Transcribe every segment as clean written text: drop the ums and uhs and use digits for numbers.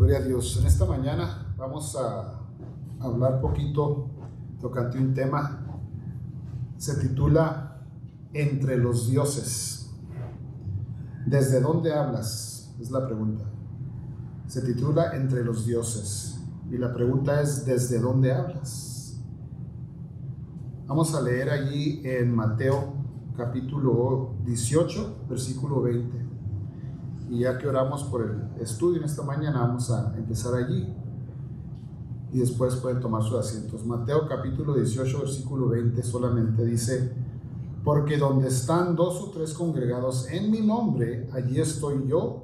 Gloria a Dios. En esta mañana vamos a hablar poquito tocante un tema. Se titula Entre los dioses. ¿Desde dónde hablas? Es la pregunta. Se titula Entre los dioses. Y la pregunta es, ¿desde dónde hablas? Vamos a leer allí en Mateo capítulo 18, versículo 20. Y ya que oramos por el estudio en esta mañana, vamos a empezar allí. Y después pueden tomar sus asientos. Mateo capítulo 18, versículo 20 solamente dice: porque donde están dos o tres congregados en mi nombre, allí estoy yo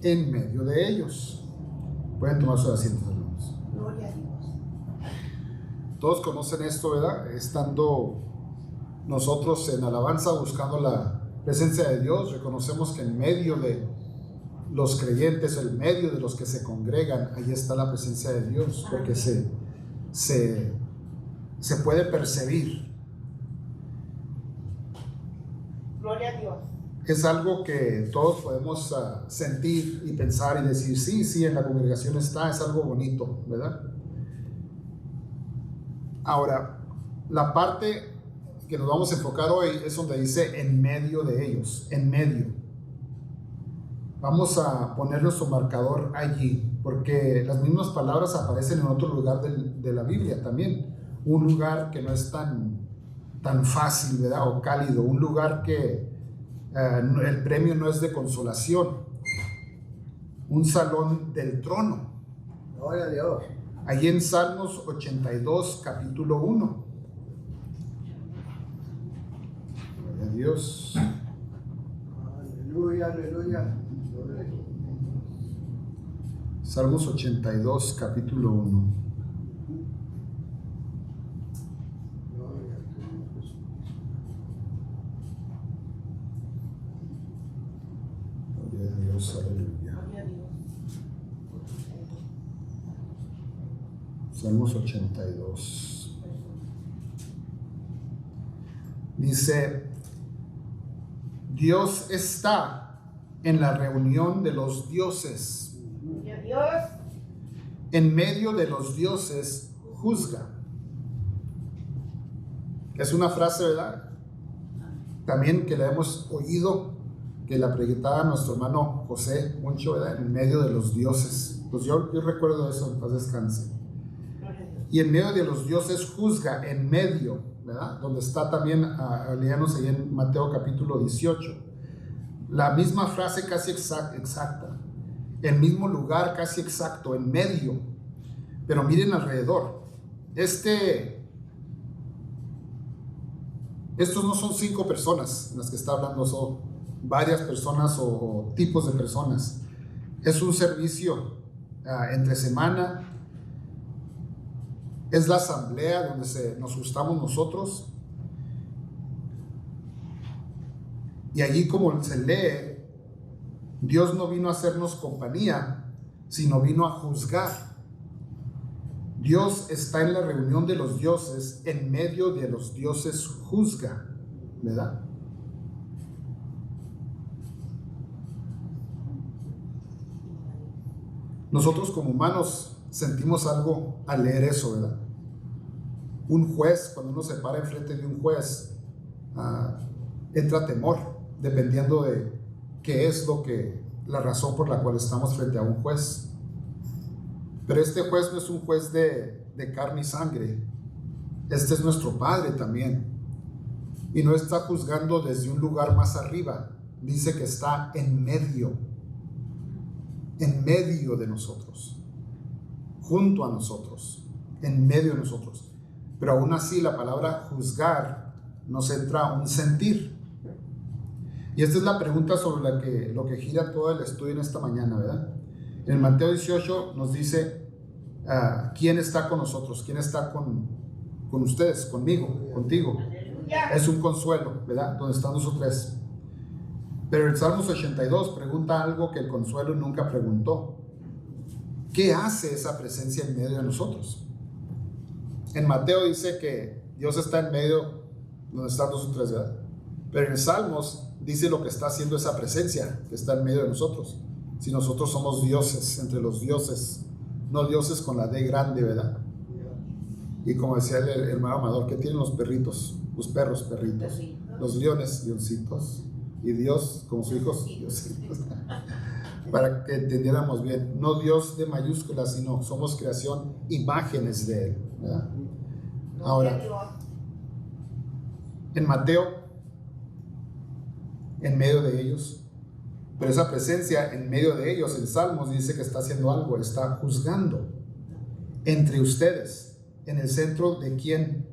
en medio de ellos. Pueden tomar sus asientos, hermanos. Gloria a Dios. Todos conocen esto, ¿verdad? Estando nosotros en alabanza buscando la presencia de Dios, reconocemos que en medio de los creyentes, en medio de los que se congregan, ahí está la presencia de Dios, porque se puede percibir. Gloria a Dios. Es algo que todos podemos sentir y pensar y decir, sí, en la congregación está, es algo bonito, ¿verdad? Ahora, la parte que nos vamos a enfocar hoy es donde dice en medio de ellos, en medio. Vamos a poner nuestro marcador allí, porque las mismas palabras aparecen en otro lugar de la Biblia también. Un lugar que no es tan fácil, ¿verdad? O cálido, un lugar que el premio no es de consolación, un salón del trono. Gloria a Dios. Allí en Salmos 82, capítulo 1. Gloria a Dios. Aleluya, aleluya. Salmos 82, capítulo 1. Gloria a Dios, aleluya. Gloria a Dios. Salmos 82. Dice: Dios está en la reunión de los dioses. Gloria a Dios. En medio de los dioses juzga. Es una frase, ¿verdad? También que la hemos oído, que la predicaba nuestro hermano José mucho, ¿verdad? En medio de los dioses. Pues yo recuerdo eso, en paz descanse. Gloria a Dios. Y en medio de los dioses juzga, en medio, ¿verdad? Donde está también, leíamos ahí en Mateo capítulo 18. La misma frase casi exacta. El mismo lugar casi exacto, en medio. Pero miren alrededor. Estos no son 5 personas en las que está hablando, son varias personas o tipos de personas. Es un servicio entre semana. Es la asamblea donde nos juntamos nosotros. Y allí, como se lee, Dios no vino a hacernos compañía, sino vino a juzgar. Dios está en la reunión de los dioses, en medio de los dioses juzga, ¿verdad? Nosotros como humanos sentimos algo al leer eso, ¿verdad? Un juez, cuando uno se para enfrente de un juez, entra temor, dependiendo de qué es la razón por la cual estamos frente a un juez. Pero este juez no es un juez de carne y sangre. Este es nuestro Padre también. Y no está juzgando desde un lugar más arriba. Dice que está en medio de nosotros, junto a nosotros, en medio de nosotros. Pero aún así la palabra juzgar nos entra un sentir. Y esta es la pregunta sobre lo que gira todo el estudio en esta mañana, ¿verdad? En Mateo 18 nos dice quién está con nosotros, quién está con ustedes, conmigo, contigo. Aleluya. Es un consuelo, ¿verdad? Donde están nosotros. Pero el Salmos 82 pregunta algo que el consuelo nunca preguntó. ¿Qué hace esa presencia en medio de nosotros? En Mateo dice que Dios está en medio donde están nosotros, ¿verdad? Pero en Salmos dice lo que está haciendo esa presencia que está en medio de nosotros. si nosotros somos dioses entre los dioses, no dioses con la D grande, ¿verdad? Y como decía el hermano Amador, ¿qué tienen los perritos? Los perros, perritos. Los leones, leoncitos. Y Dios, como sus hijos, diositos. Para que entendiéramos bien, no Dios de mayúsculas, sino somos creación, imágenes de Él, ¿verdad? Ahora, en Mateo, en medio de ellos, pero esa presencia en medio de ellos, en Salmos, dice que está haciendo algo, está juzgando entre ustedes, en el centro de quién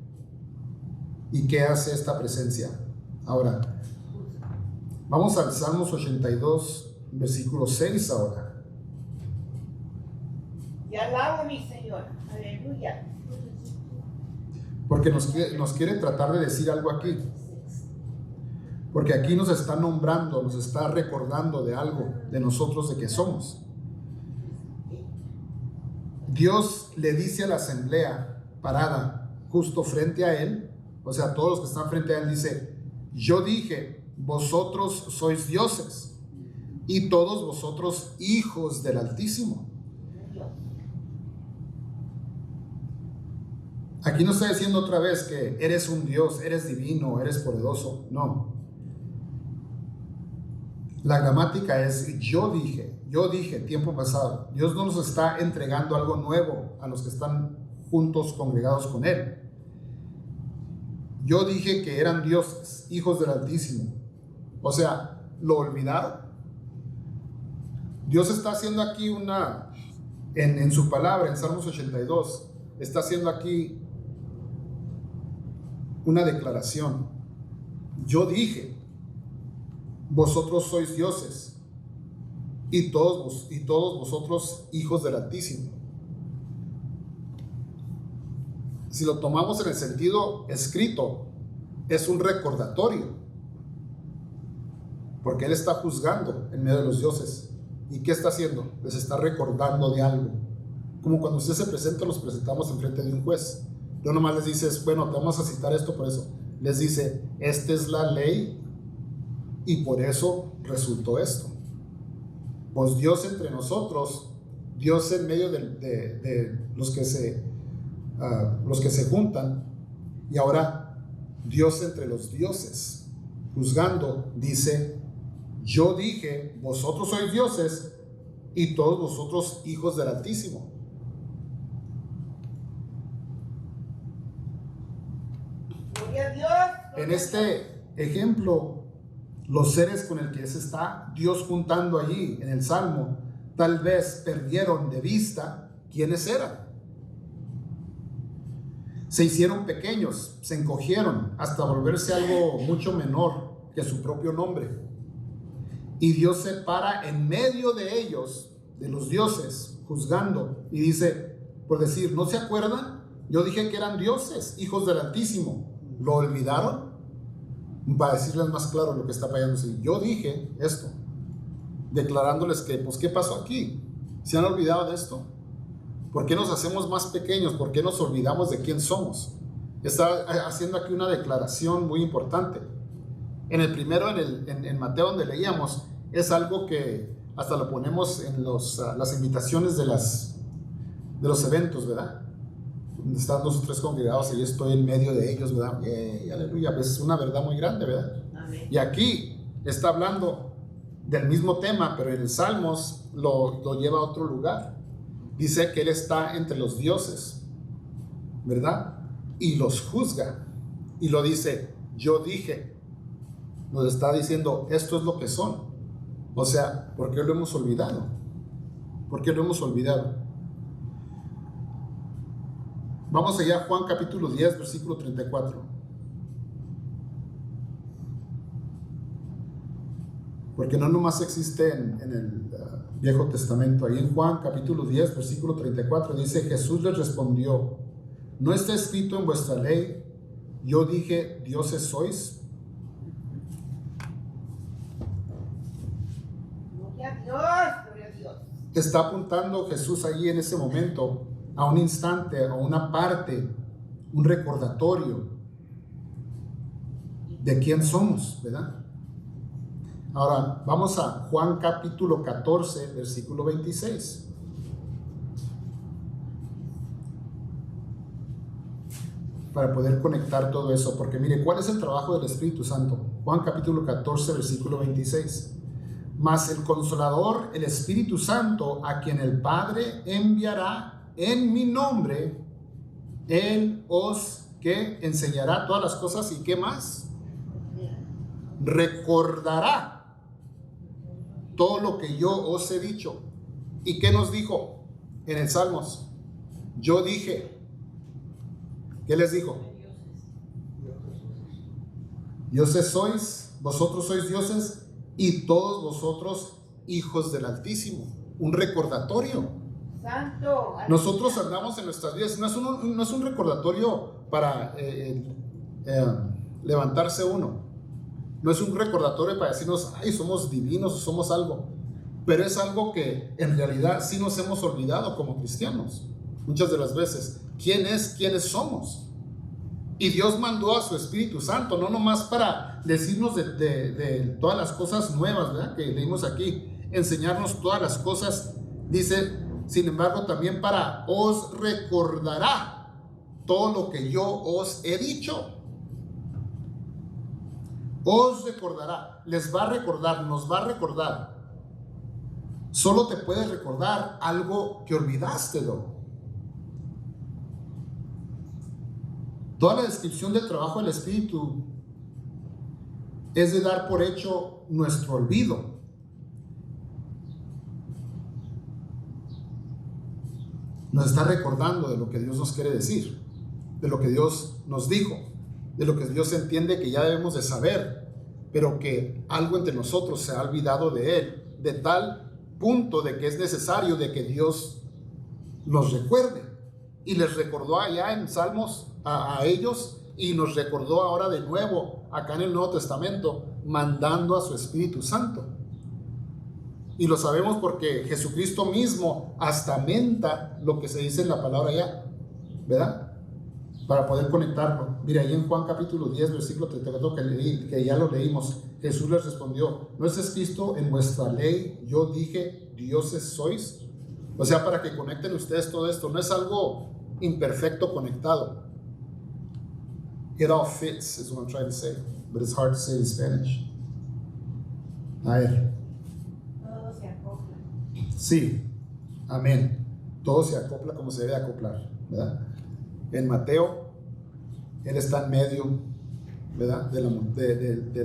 y qué hace esta presencia. Ahora, vamos al Salmos 82, versículo 6 ahora. Te alabo, mi Señor. Aleluya. Porque nos quiere tratar de decir algo aquí. Porque aquí nos está nombrando, nos está recordando de algo, de nosotros, de que somos. Dios le dice a la asamblea parada justo frente a Él, o sea, todos los que están frente a Él, dice: yo dije, vosotros sois dioses, y todos vosotros hijos del Altísimo. Aquí no está diciendo otra vez que eres un Dios, eres divino, eres poderoso. No. La gramática es yo dije, tiempo pasado. Dios no nos está entregando algo nuevo a los que están juntos, congregados con Él. Yo dije que eran dioses, hijos del Altísimo. O sea, ¿lo olvidaron? Dios está haciendo aquí en su palabra, en Salmos 82, está haciendo aquí una declaración. Yo dije, vosotros sois dioses, y todos vosotros hijos del Altísimo. Si lo tomamos en el sentido escrito, es un recordatorio, porque Él está juzgando en medio de los dioses. ¿Y qué está haciendo? Les está recordando de algo. Como cuando usted se presenta, los presentamos enfrente de un juez. No nomás les dices, bueno, te vamos a citar esto por eso. Les dice, esta es la ley y por eso resultó esto. Pues Dios entre nosotros, Dios en medio de los que se juntan, y ahora Dios entre los dioses, juzgando, dice: yo dije, vosotros sois dioses y todos vosotros hijos del Altísimo. Gloria a Dios. En este ejemplo, los seres con el que se está Dios juntando allí en el Salmo, tal vez perdieron de vista quiénes eran. Se hicieron pequeños, se encogieron hasta volverse algo mucho menor que su propio nombre. Y Dios se para en medio de ellos, de los dioses, juzgando, y dice, por decir, ¿no se acuerdan? Yo dije que eran dioses, hijos del Altísimo. ¿Lo olvidaron? Para decirles más claro lo que está pasando. Yo dije esto, declarándoles que, pues, ¿qué pasó aquí? ¿Se han olvidado de esto? ¿Por qué nos hacemos más pequeños? ¿Por qué nos olvidamos de quién somos? Está haciendo aquí una declaración muy importante. En el primero, en Mateo, donde leíamos, es algo que hasta lo ponemos en las invitaciones de los eventos, ¿verdad? Donde están 2 o 3 congregados y yo estoy en medio de ellos, ¿verdad? Aleluya, pues es una verdad muy grande, ¿verdad? Amén. Y aquí está hablando del mismo tema, pero en el Salmos lo lleva a otro lugar. Dice que Él está entre los dioses, ¿verdad? Y los juzga. Y lo dice, yo dije. Nos está diciendo, esto es lo que son. O sea, ¿por qué lo hemos olvidado? ¿Por qué lo hemos olvidado? Vamos allá a Juan capítulo 10, versículo 34. Porque no nomás existe en el Viejo Testamento. Ahí en Juan capítulo 10, versículo 34 dice, Jesús les respondió, ¿no está escrito en vuestra ley, yo dije, dioses sois? Gloria a Dios. Gloria a Dios. Está apuntando Jesús allí en ese momento a un instante, a una parte, un recordatorio de quién somos, ¿verdad? Ahora, vamos a Juan capítulo 14, versículo 26. Para poder conectar todo eso, porque mire, ¿cuál es el trabajo del Espíritu Santo? Juan capítulo 14, versículo 26. Mas el Consolador, el Espíritu Santo, a quien el Padre enviará en mi nombre, Él os, ¿qué? Enseñará todas las cosas, ¿y qué más? Recordará todo lo que yo os he dicho. ¿Y qué nos dijo en el Salmos? Yo dije. ¿Qué les dijo? Dioses sois, vosotros sois dioses y todos vosotros hijos del Altísimo. Un recordatorio. Santo. Nosotros andamos en nuestras vidas. No es un recordatorio para levantarse uno. No es un recordatorio para decirnos, ay, somos divinos, somos algo. Pero es algo que en realidad sí nos hemos olvidado como cristianos. Muchas de las veces. ¿Quiénes somos? Y Dios mandó a su Espíritu Santo, no nomás para decirnos de todas las cosas nuevas, ¿verdad? Que leímos aquí, enseñarnos todas las cosas. Dice, sin embargo, también para os recordará todo lo que yo os he dicho. Os recordará, les va a recordar, nos va a recordar. Solo te puede recordar algo que olvidaste, ¿no? Toda la descripción del trabajo del Espíritu es de dar por hecho nuestro olvido. Nos está recordando de lo que Dios nos quiere decir, de lo que Dios nos dijo, de lo que Dios entiende que ya debemos de saber, pero que algo entre nosotros se ha olvidado de Él, de tal punto de que es necesario de que Dios nos recuerde. Y les recordó allá en Salmos a ellos, y nos recordó ahora de nuevo acá en el Nuevo Testamento, mandando a su Espíritu Santo. Y lo sabemos porque Jesucristo mismo hasta menta lo que se dice en la palabra allá, ¿verdad? Para poder conectarlo. Mira, ahí en Juan capítulo 10, versículo 34 que ya lo leímos, Jesús les respondió, ¿no es escrito en vuestra ley, yo dije, dioses sois? O sea, para que conecten ustedes todo esto, no es algo imperfecto conectado. It all fits, is what I'm trying to say, but it's hard to say in Spanish. A ver. Todo se acopla. Sí, amén. Todo se acopla como se debe acoplar, ¿verdad? En Mateo, Él está en medio, ¿verdad? De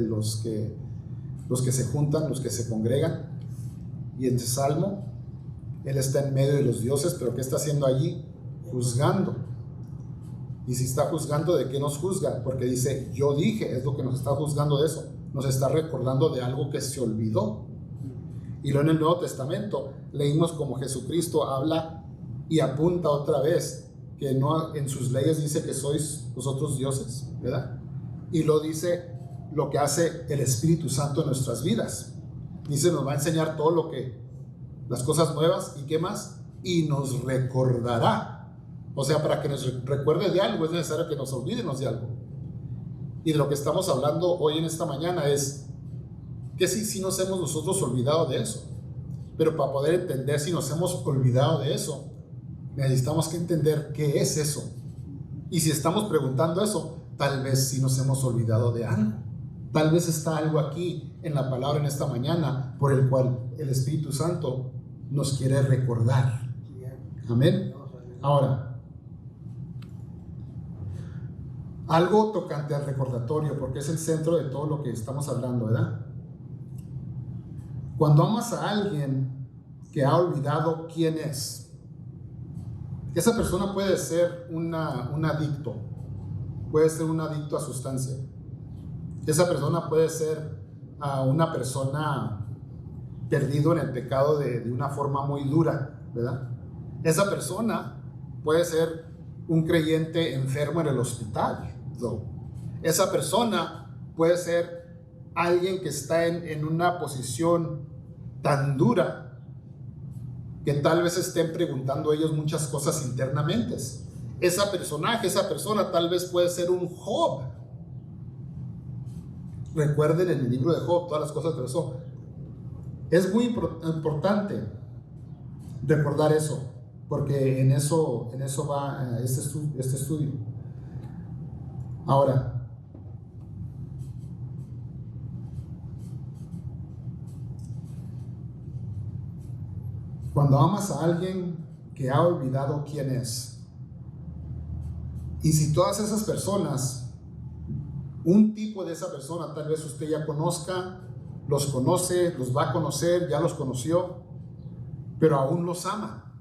los que se juntan, los que se congregan. Y en Salmo, Él está en medio de los dioses, pero ¿qué está haciendo allí? Juzgando. Y si está juzgando, ¿de qué nos juzga? Porque dice, yo dije, es lo que nos está juzgando de eso. Nos está recordando de algo que se olvidó. Y luego en el Nuevo Testamento leímos como Jesucristo habla y apunta otra vez que no, en sus leyes dice que sois vosotros dioses, ¿verdad? Y lo dice lo que hace el Espíritu Santo en nuestras vidas. Dice, nos va a enseñar todo lo que, las cosas nuevas, ¿y qué más? Y nos recordará. O sea, para que nos recuerde de algo es necesario que nos olvidemos de algo. Y de lo que estamos hablando hoy en esta mañana es que si nos hemos nosotros olvidado de eso. Pero para poder entender si nos hemos olvidado de eso, necesitamos que entender qué es eso. Y si estamos preguntando eso, tal vez si nos hemos olvidado de algo. Tal vez está algo aquí en la palabra en esta mañana por el cual el Espíritu Santo nos quiere recordar. Amén. Ahora, algo tocante al recordatorio, porque es el centro de todo lo que estamos hablando, ¿verdad? Cuando amas a alguien que ha olvidado quién es, esa persona puede ser un adicto, puede ser un adicto a sustancia. Esa persona puede ser una persona perdido en el pecado de una forma muy dura, ¿verdad? Esa persona puede ser un creyente enfermo en el hospital. Esa persona puede ser alguien que está en una posición tan dura que tal vez estén preguntando ellos muchas cosas internamente. Esa persona tal vez puede ser un Job. recuerden en el libro de Job todas las cosas que pasó. Es muy importante recordar eso, porque en eso va este estudio. Ahora, cuando amas a alguien que ha olvidado quién es, y si todas esas personas, un tipo de esa persona tal vez usted ya conozca, los conoce, los va a conocer, ya los conoció, pero aún los ama.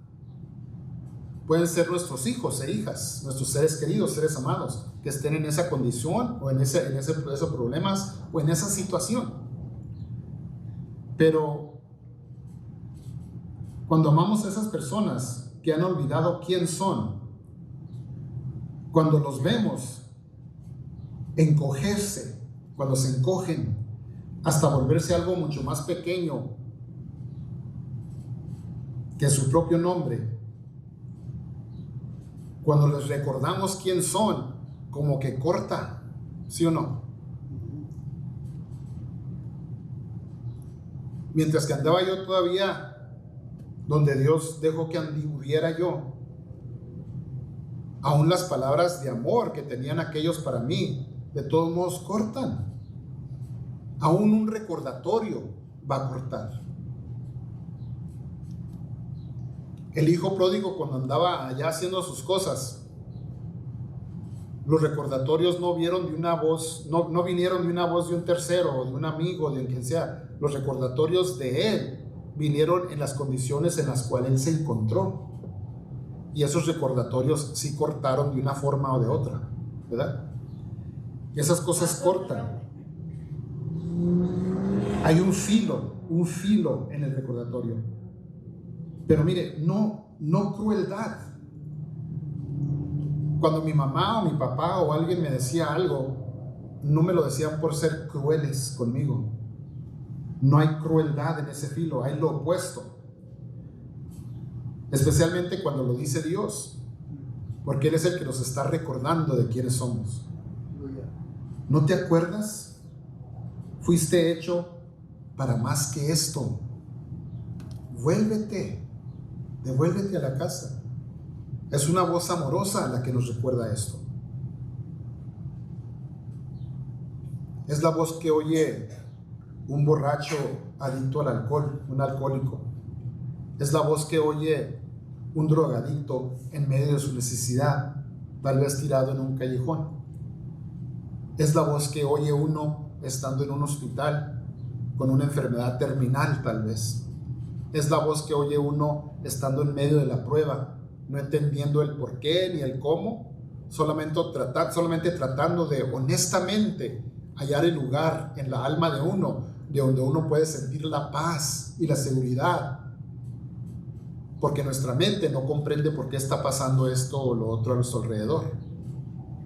Pueden ser nuestros hijos e hijas, nuestros seres queridos, seres amados, que estén en esa condición o en esos problemas o en esa situación. Pero cuando amamos a esas personas que han olvidado quién son, cuando los vemos encogerse, cuando se encogen hasta volverse algo mucho más pequeño que su propio nombre, cuando les recordamos quién son, como que corta, ¿sí o no? Mientras que andaba yo todavía donde Dios dejó que anduviera yo, aún las palabras de amor que tenían aquellos para mí, de todos modos cortan. Aún un recordatorio va a cortar. El hijo pródigo, cuando andaba allá haciendo sus cosas, los recordatorios no vinieron de una voz de un tercero o de un amigo, de quien sea. Los recordatorios de él vinieron en las condiciones en las cuales él se encontró. Y esos recordatorios sí cortaron de una forma o de otra, ¿verdad? Y esas cosas cortan. Hay un filo en el recordatorio. Pero mire, no crueldad. Cuando mi mamá o mi papá o alguien me decía algo, no me lo decían por ser crueles conmigo. No hay crueldad en ese filo, hay lo opuesto. Especialmente cuando lo dice Dios, porque Él es el que nos está recordando de quiénes somos. ¿No te acuerdas? Fuiste hecho para más que esto. Devuélvete a la casa. Es una voz amorosa la que nos recuerda esto. Es la voz que oye un borracho adicto al alcohol, un alcohólico. Es la voz que oye un drogadicto en medio de su necesidad, tal vez tirado en un callejón. Es la voz que oye uno estando en un hospital con una enfermedad terminal, tal vez. Es la voz que oye uno estando en medio de la prueba, no entendiendo el por qué ni el cómo, solamente tratando de honestamente hallar el lugar en la alma de uno, de donde uno puede sentir la paz y la seguridad, porque nuestra mente no comprende por qué está pasando esto o lo otro a nuestro alrededor.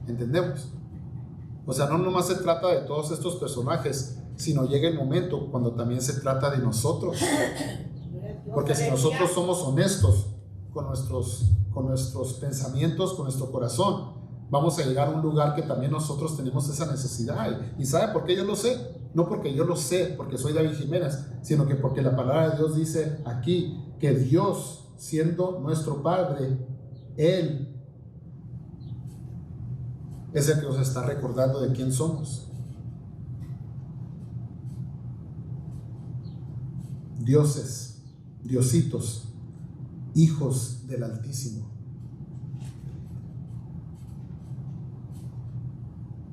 ¿Entendemos? O sea, no nomás se trata de todos estos personajes, sino llega el momento cuando también se trata de nosotros. Porque si nosotros somos honestos con nuestros pensamientos, con nuestro corazón, vamos a llegar a un lugar que también nosotros tenemos esa necesidad. ¿Y sabe por qué yo lo sé? No porque yo lo sé, porque soy David Jiménez, sino que porque la palabra de Dios dice aquí que Dios, siendo nuestro Padre, Él es el que nos está recordando de quién somos. Dioses, diositos, hijos del Altísimo.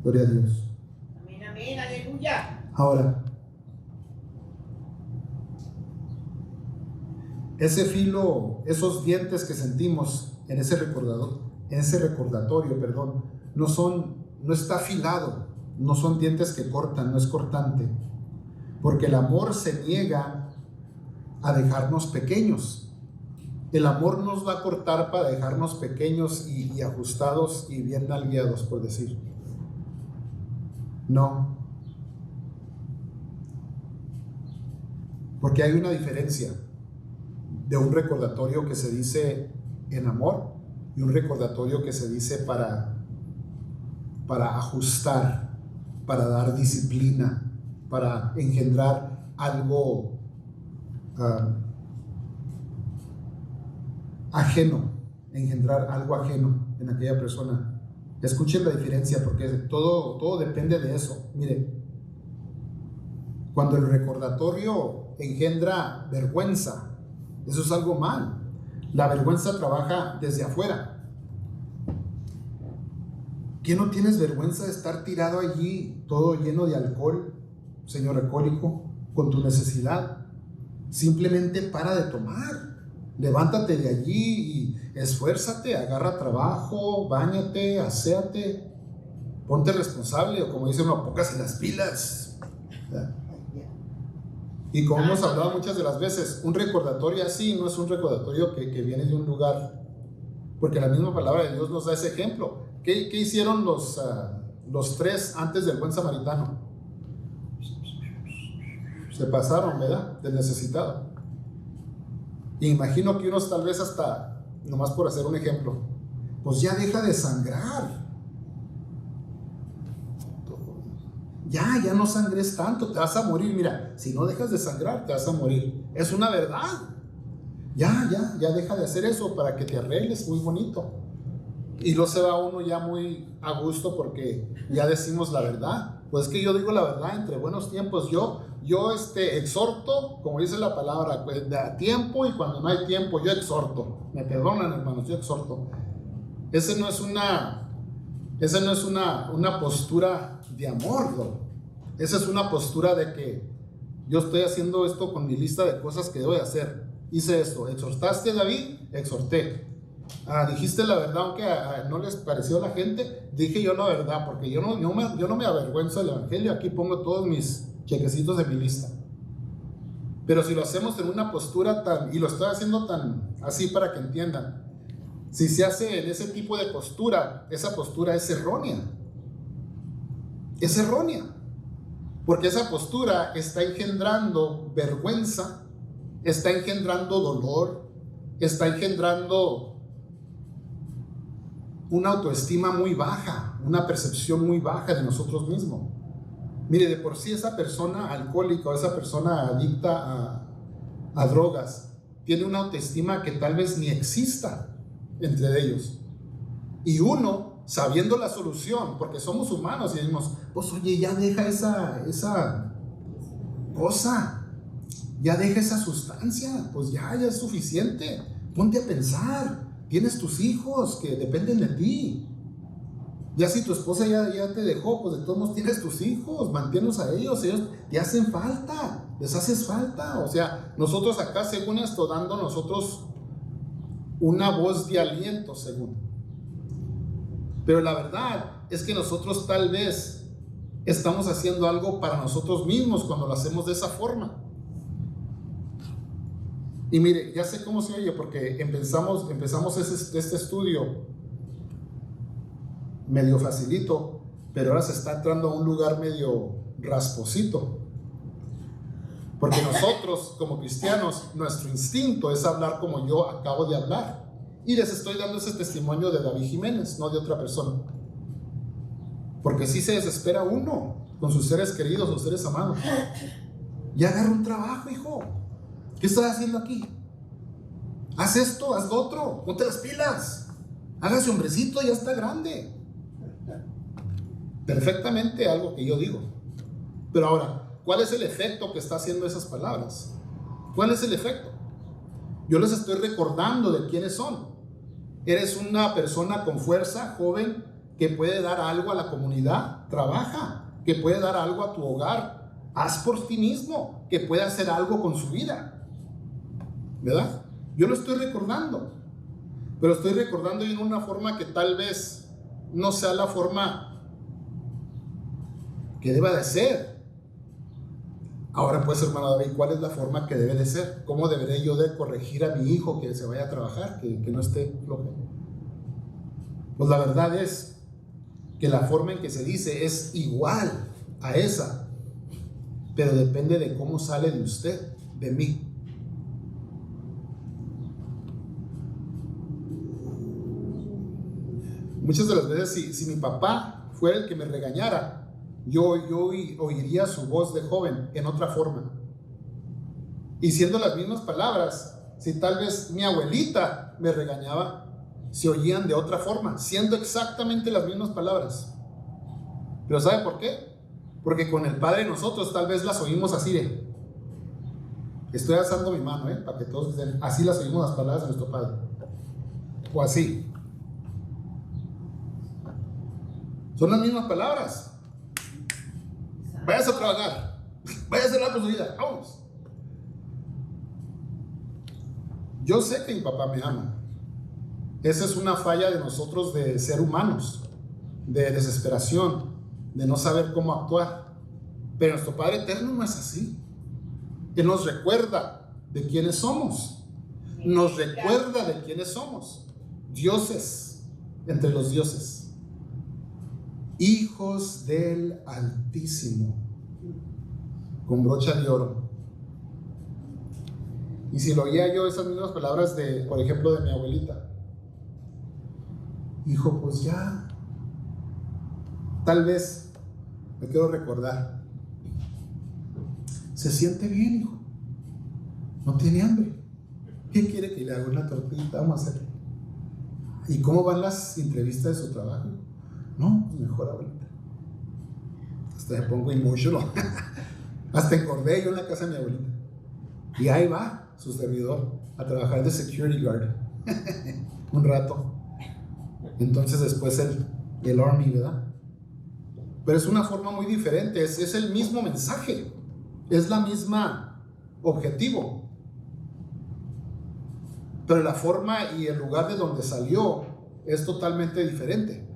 Gloria a Dios. Amén, amén, aleluya. Ahora, ese filo, esos dientes que sentimos en ese recordatorio, no está afilado, no son dientes que cortan, no es cortante, porque el amor se niega a dejarnos pequeños. El amor nos va a cortar para dejarnos pequeños y ajustados y bien nalgueados, por decir. No. Porque hay una diferencia de un recordatorio que se dice en amor y un recordatorio que se dice para ajustar, para dar disciplina, para engendrar algo ajeno, engendrar algo ajeno en aquella persona. Escuchen la diferencia, porque todo depende de eso. Mire, cuando el recordatorio engendra vergüenza, eso es algo mal. La vergüenza trabaja desde afuera. ¿Qué no tienes vergüenza de estar tirado allí, todo lleno de alcohol, señor alcohólico, con tu necesidad? Simplemente para de tomar. Levántate de allí y esfuérzate, agarra trabajo, báñate, aséate, ponte responsable, o como dice uno, póngase las pilas. Y como hemos hablado muchas de las veces, un recordatorio así no es un recordatorio que viene de un lugar, porque la misma palabra de Dios nos da ese ejemplo. ¿Qué hicieron los tres antes del buen samaritano? Se pasaron, ¿verdad?, del necesitado. Imagino que unos tal vez hasta, nomás por hacer un ejemplo, pues ya deja de sangrar. Ya no sangres tanto, te vas a morir. Mira, si no dejas de sangrar, te vas a morir. Es una verdad. Ya deja de hacer eso para que te arregles, muy bonito. Y luego se va uno ya muy a gusto porque ya decimos la verdad. Pues es que yo digo la verdad entre buenos tiempos. Yo exhorto, como dice la palabra, pues, a tiempo, y cuando no hay tiempo, yo exhorto. Me perdonan, hermanos, yo exhorto. Esa no es una postura de amor, ¿no? Esa es una postura de que yo estoy haciendo esto con mi lista de cosas que debo de hacer. Hice esto. ¿Exhortaste, David? Exhorté. Dijiste la verdad, aunque no les pareció a la gente. Dije yo la verdad, porque yo no me avergüenzo del evangelio. Aquí pongo todos mis chequecitos de mi lista. Pero si lo hacemos en una postura y lo estoy haciendo tan así para que entiendan, si se hace en ese tipo de postura, esa postura es errónea. Es errónea. Porque esa postura está engendrando vergüenza, está engendrando dolor, está engendrando una autoestima muy baja, una percepción muy baja de nosotros mismos. Mire, de por sí esa persona alcohólica o esa persona adicta a drogas tiene una autoestima que tal vez ni exista entre ellos. Y uno, sabiendo la solución, porque somos humanos y decimos, pues oye, ya deja esa cosa, ya deja esa sustancia, pues ya es suficiente. Ponte a pensar, tienes tus hijos que dependen de ti. Ya si tu esposa ya te dejó, pues de todos modos tienes tus hijos, manténlos a ellos te hacen falta, les haces falta. O sea, nosotros acá, según esto, dando nosotros una voz de aliento, según. Pero la verdad es que nosotros tal vez estamos haciendo algo para nosotros mismos cuando lo hacemos de esa forma. Y mire, ya sé cómo se oye, porque empezamos este estudio medio facilito, pero ahora se está entrando a un lugar medio rasposito, porque nosotros como cristianos, nuestro instinto es hablar como yo acabo de hablar, y les estoy dando ese testimonio de David Jiménez, no de otra persona, porque si se desespera uno con sus seres queridos, sus seres amados. Ya agarra un trabajo, hijo. ¿Qué estás haciendo aquí? Haz esto, haz lo otro, ponte las pilas, hágase hombrecito, ya está grande. Perfectamente algo que yo digo. Pero ahora, ¿cuál es el efecto que está haciendo esas palabras? ¿Cuál es el efecto? Yo les estoy recordando de quiénes son. Eres una persona con fuerza, joven, que puede dar algo a la comunidad, trabaja, que puede dar algo a tu hogar, haz por ti mismo, que puede hacer algo con su vida, ¿verdad? Yo lo estoy recordando, pero estoy recordando en una forma que tal vez no sea la forma que deba de ser. Ahora pues, hermano David, ¿cuál es la forma que debe de ser? ¿Cómo deberé yo de corregir a mi hijo que se vaya a trabajar, que no esté flojo? Pues la verdad es que la forma en que se dice es igual a esa, pero depende de cómo sale de usted, de mí. Muchas de las veces, si mi papá fuera el que me regañara, yo oiría su voz de joven en otra forma. Y siendo las mismas palabras, si tal vez mi abuelita me regañaba, se oían de otra forma, siendo exactamente las mismas palabras. Pero ¿sabe por qué? Porque con el Padre nosotros tal vez las oímos así de... Estoy alzando mi mano, para que todos estén... Así las oímos las palabras de nuestro Padre. O así. Son las mismas palabras. Váyase a trabajar. Váyase a hacer la vida. Vamos. Yo sé que mi papá me ama. Esa es una falla de nosotros de ser humanos, de desesperación, de no saber cómo actuar. Pero nuestro Padre eterno no es así. Él nos recuerda de quiénes somos. Nos recuerda de quiénes somos. Dioses entre los dioses. Hijos del Altísimo. Con brocha de oro. Y si lo oía yo esas mismas palabras de, por ejemplo, de mi abuelita. Hijo, pues ya. Tal vez me quiero recordar. Se siente bien, hijo. No tiene hambre. ¿Qué quiere que le haga una tortita? Vamos a hacerlo. ¿Y cómo van las entrevistas de su trabajo? No, pues mejor abuelita. Hasta me pongo emotional. Hasta engordé yo en la casa de mi abuelita. Y ahí va su servidor a trabajar de security guard. Un rato. Entonces después el army, ¿verdad? Pero es una forma muy diferente. Es el mismo mensaje. Es la misma objetivo. Pero la forma y el lugar de donde salió es totalmente diferente,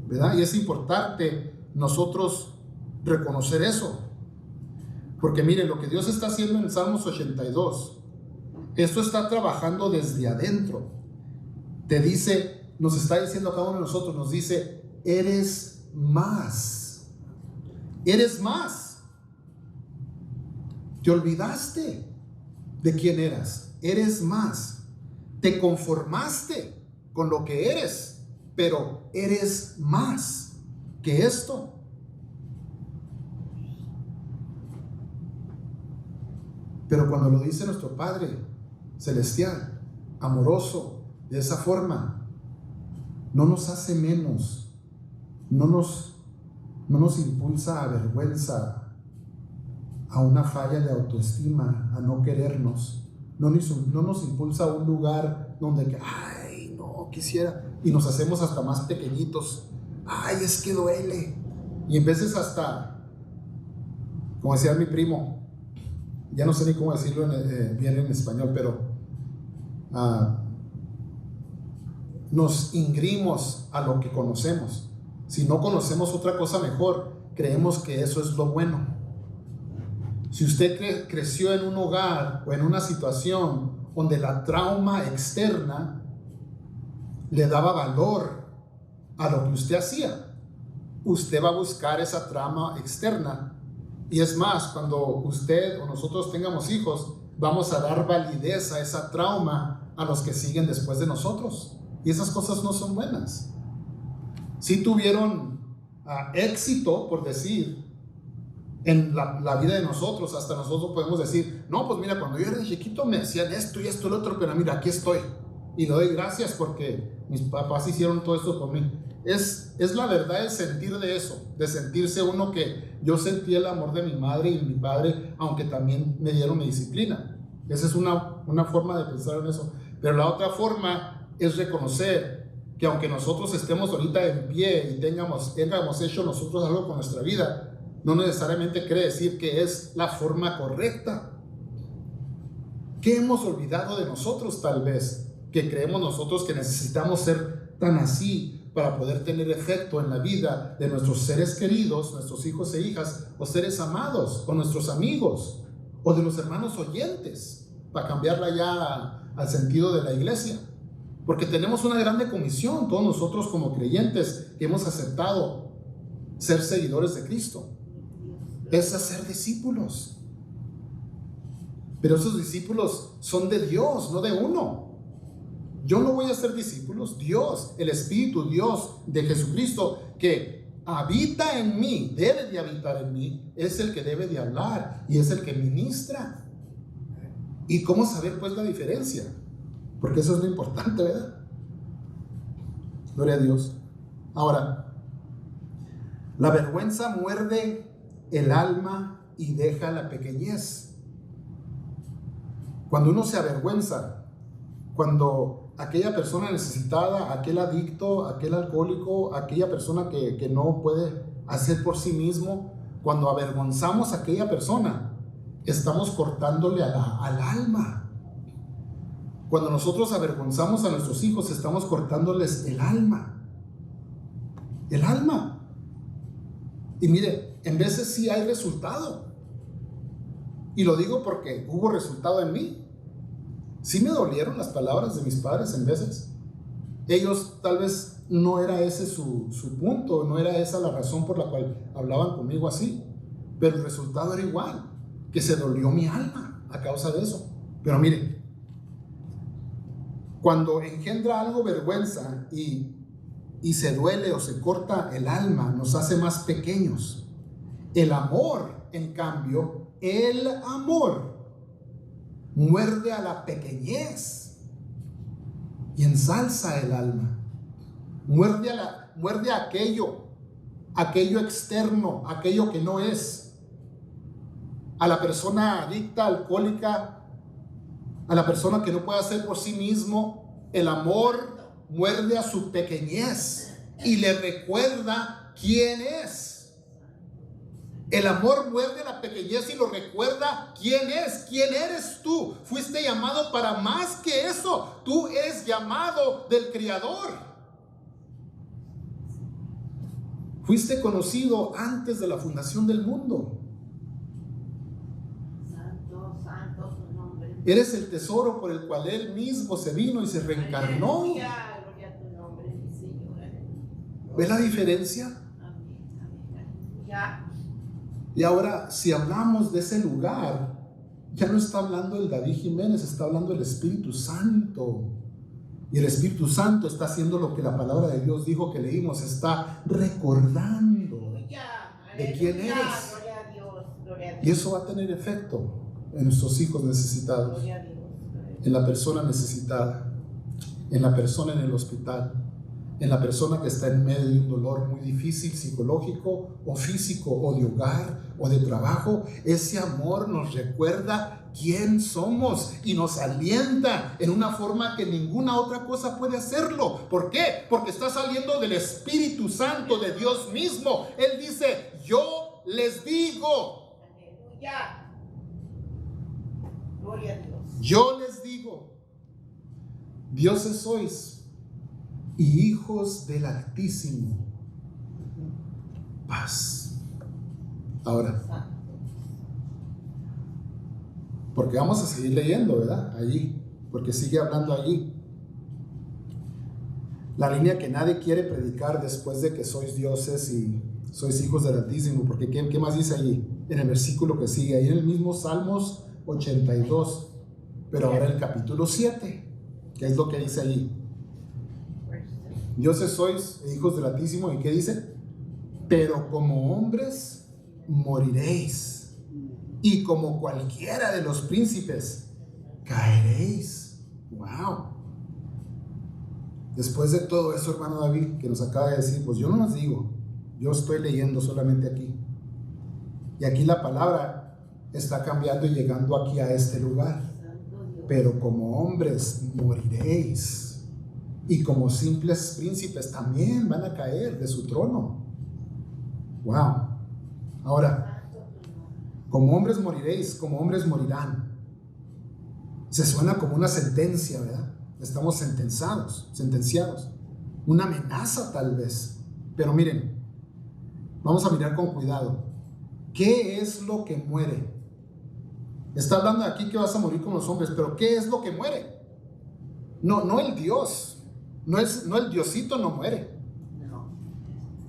¿verdad? Y es importante nosotros reconocer eso. Porque miren, lo que Dios está haciendo en Salmos 82, esto está trabajando desde adentro. Te dice, nos está diciendo a cada uno de nosotros, nos dice, eres más. Eres más. Te olvidaste de quién eras. Eres más. Te conformaste con lo que eres, pero eres más que esto. Pero cuando lo dice nuestro Padre celestial, amoroso, de esa forma, no nos hace menos, no nos impulsa a vergüenza, a una falla de autoestima, a no querernos. No nos impulsa a un lugar donde, ay, no, quisiera, y nos hacemos hasta más pequeñitos. Ay, es que duele. Y en veces hasta, como decía mi primo, ya no sé ni cómo decirlo bien en español, pero nos ingrimos a lo que conocemos. Si no conocemos otra cosa mejor, creemos que eso es lo bueno. Si usted creció en un hogar o en una situación donde la trauma externa le daba valor a lo que usted hacía, usted va a buscar esa trauma externa. Y es más, cuando usted o nosotros tengamos hijos, vamos a dar validez a esa trauma a los que siguen después de nosotros. Y esas cosas no son buenas. Si tuvieron éxito, por decir, en la vida de nosotros, hasta nosotros podemos decir, no, pues mira, cuando yo era chiquito me hacían esto y esto y lo otro, pero mira, aquí estoy. Y le doy gracias porque mis papás hicieron todo esto por mí. Es la verdad el sentir de eso, de sentirse uno que yo sentí el amor de mi madre y mi padre, aunque también me dieron mi disciplina. Esa es una forma de pensar en eso. Pero la otra forma es reconocer que aunque nosotros estemos ahorita en pie y tengamos hecho nosotros algo con nuestra vida, no necesariamente quiere decir que es la forma correcta. ¿Qué hemos olvidado de nosotros tal vez? Que creemos nosotros que necesitamos ser tan así para poder tener efecto en la vida de nuestros seres queridos, nuestros hijos e hijas, o seres amados, o nuestros amigos, o de los hermanos oyentes, para cambiarla ya al sentido de la iglesia. Porque tenemos una grande comisión, todos nosotros como creyentes que hemos aceptado ser seguidores de Cristo. Es hacer discípulos. Pero esos discípulos son de Dios, no de uno. Yo no voy a hacer discípulos. Dios, el Espíritu Dios de Jesucristo, que habita en mí, debe de habitar en mí, es el que debe de hablar y es el que ministra. ¿Y cómo saber pues la diferencia? Porque eso es lo importante, ¿verdad? Gloria a Dios. Ahora, la vergüenza muerde el alma y deja la pequeñez. Cuando uno se avergüenza, cuando aquella persona necesitada, aquel adicto, aquel alcohólico, aquella persona que no puede hacer por sí mismo, cuando avergonzamos a aquella persona, estamos cortándole al alma. Cuando nosotros avergonzamos a nuestros hijos, estamos cortándoles el alma. El alma. Y mire, en veces sí hay resultado. Y lo digo porque hubo resultado en mí. Sí me dolieron las palabras de mis padres en veces. Ellos tal vez no era ese su punto, no era esa la razón por la cual hablaban conmigo así. Pero el resultado era igual, que se dolió mi alma a causa de eso. Pero mire, cuando engendra algo vergüenza y se duele o se corta el alma, nos hace más pequeños. El amor, en cambio, el amor muerde a la pequeñez y ensalza el alma. Muerde a aquello externo, aquello que no es. A la persona adicta, alcohólica, a la persona que no puede hacer por sí mismo, el amor muerde a su pequeñez y le recuerda quién es. El amor muerde a la pequeñez y lo recuerda quién es, quién eres tú. Fuiste llamado para más que eso. Tú eres llamado del Creador. Fuiste conocido antes de la fundación del mundo. Santo, santo su nombre. Eres el tesoro por el cual Él mismo se vino y se reencarnó. Aleluya, gloria a tu nombre, mi Señor. ¿Ve la diferencia? Amén, amén, aleluya. Y ahora, si hablamos de ese lugar, ya no está hablando el David Jiménez, está hablando el Espíritu Santo. Y el Espíritu Santo está haciendo lo que la palabra de Dios dijo que leímos, está recordando de quién eres. Gloria a Dios, gloria a Dios. Y eso va a tener efecto en nuestros hijos necesitados, Gloria a Dios, gloria a Dios. en la persona necesitada, en la persona en el hospital, en la persona que está en medio de un dolor muy difícil, psicológico o físico o de hogar o de trabajo. Ese amor nos recuerda quién somos y nos alienta en una forma que ninguna otra cosa puede hacerlo. ¿Por qué? Porque está saliendo del Espíritu Santo de Dios mismo. Él dice, yo les digo. Aleluya. Gloria a Dios. Yo les digo, dioses sois y hijos del Altísimo. Paz. Ahora, porque vamos a seguir leyendo, ¿verdad? Allí, porque sigue hablando allí. La línea que nadie quiere predicar después de que sois dioses y sois hijos del Altísimo, porque ¿qué más dice allí? En el versículo que sigue, ahí en el mismo Salmos 82, pero ahora el capítulo 7, ¿qué es lo que dice allí? Dioses sois hijos del Altísimo, ¿y qué dice? Pero como hombres moriréis, y como cualquiera de los príncipes caeréis. Wow. Después de todo eso, hermano David, que nos acaba de decir, pues yo no nos digo, yo estoy leyendo solamente aquí. Y aquí la palabra está cambiando y llegando aquí a este lugar. Pero como hombres moriréis, y como simples príncipes también van a caer de su trono. Wow. Ahora, como hombres moriréis, como hombres morirán. Se suena como una sentencia, ¿verdad? Estamos sentenciados. Una amenaza tal vez. Pero miren, vamos a mirar con cuidado. ¿Qué es lo que muere? Está hablando aquí que vas a morir como los hombres, pero ¿qué es lo que muere? No el Dios. No el Diosito no muere.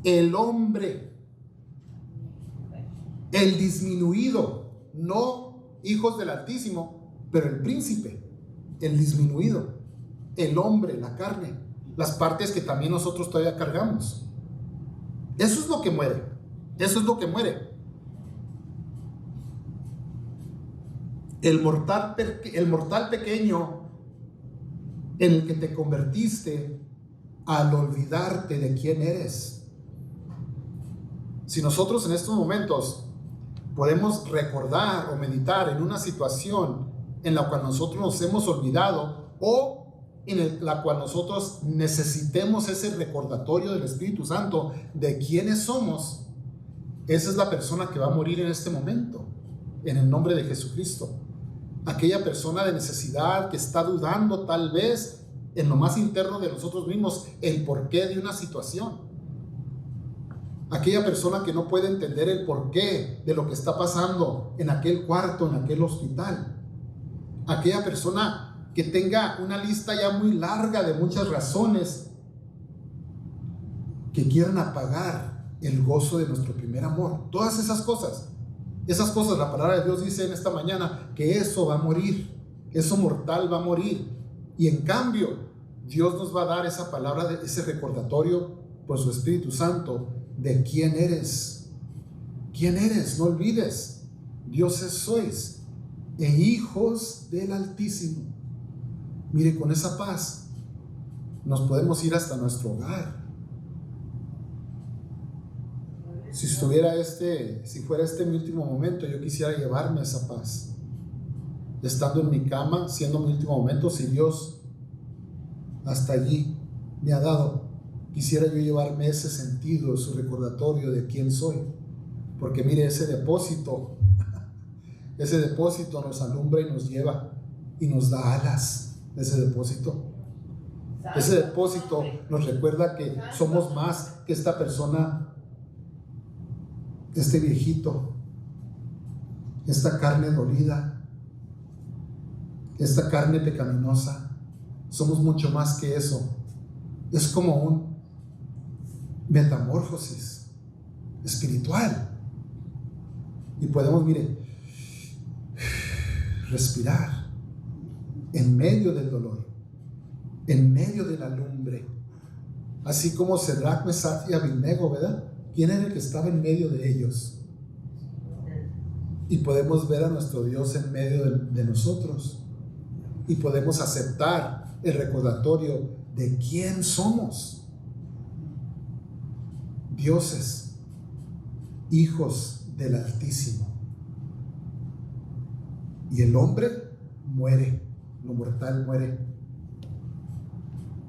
El hombre, el disminuido, no hijos del Altísimo, pero el príncipe, el disminuido, el hombre, la carne, las partes que también nosotros todavía cargamos. Eso es lo que muere. Eso es lo que muere. El mortal pequeño en el que te convertiste al olvidarte de quién eres. Si nosotros en estos momentos podemos recordar o meditar en una situación en la cual nosotros nos hemos olvidado o en la cual nosotros necesitemos ese recordatorio del Espíritu Santo de quiénes somos, esa es la persona que va a morir en este momento, en el nombre de Jesucristo. Aquella persona de necesidad que está dudando tal vez en lo más interno de nosotros mismos el porqué de una situación. Aquella persona que no puede entender el porqué de lo que está pasando en aquel cuarto, en aquel hospital. Aquella persona que tenga una lista ya muy larga de muchas razones que quieran apagar el gozo de nuestro primer amor. Todas esas cosas, la palabra de Dios dice en esta mañana que eso va a morir, eso mortal va a morir. Y en cambio, Dios nos va a dar esa palabra, ese recordatorio por su Espíritu Santo de quién eres. ¿Quién eres? No olvides, dioses sois e hijos del Altísimo. Mire, con esa paz nos podemos ir hasta nuestro hogar. Si fuera este mi último momento, yo quisiera llevarme esa paz. Estando en mi cama, siendo mi último momento, si Dios hasta allí me ha dado, quisiera yo llevarme ese sentido, su recordatorio de quién soy. Porque mire, ese depósito nos alumbra y nos lleva y nos da alas. Ese depósito nos recuerda que somos más que esta persona, este viejito, esta carne dolida, esta carne pecaminosa. Somos mucho más que eso. Es como un metamorfosis espiritual. Y podemos, mire, respirar en medio del dolor, en medio de la lumbre. Así como Sadrach, Mesach y Abednego, ¿verdad? ¿Quién era el que estaba en medio de ellos? Y podemos ver a nuestro Dios en medio de nosotros. Y podemos aceptar el recordatorio de quién somos. Dioses, hijos del Altísimo. Y el hombre muere, lo mortal muere.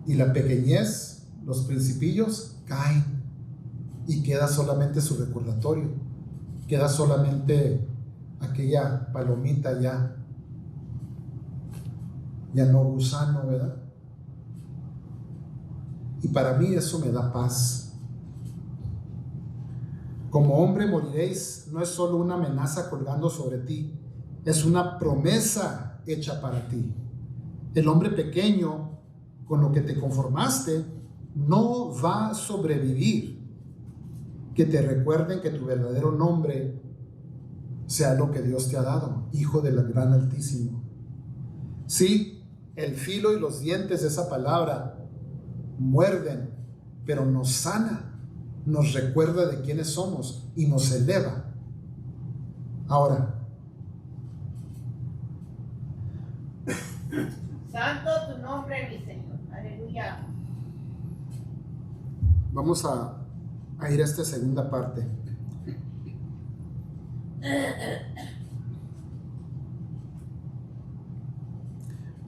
Y la pequeñez, los principillos caen. Y queda solamente su recordatorio. Queda solamente aquella palomita ya no gusano, ¿verdad? Y para mí eso me da paz. Como hombre moriréis no es solo una amenaza colgando sobre ti, es una promesa hecha para ti. El hombre pequeño con lo que te conformaste no va a sobrevivir. Que te recuerden que tu verdadero nombre sea lo que Dios te ha dado, Hijo del Gran Altísimo. Sí, el filo y los dientes de esa palabra muerden, pero nos sana, nos recuerda de quiénes somos y nos eleva. Ahora, santo tu nombre, mi Señor. Aleluya. vamos a ir a esta segunda parte.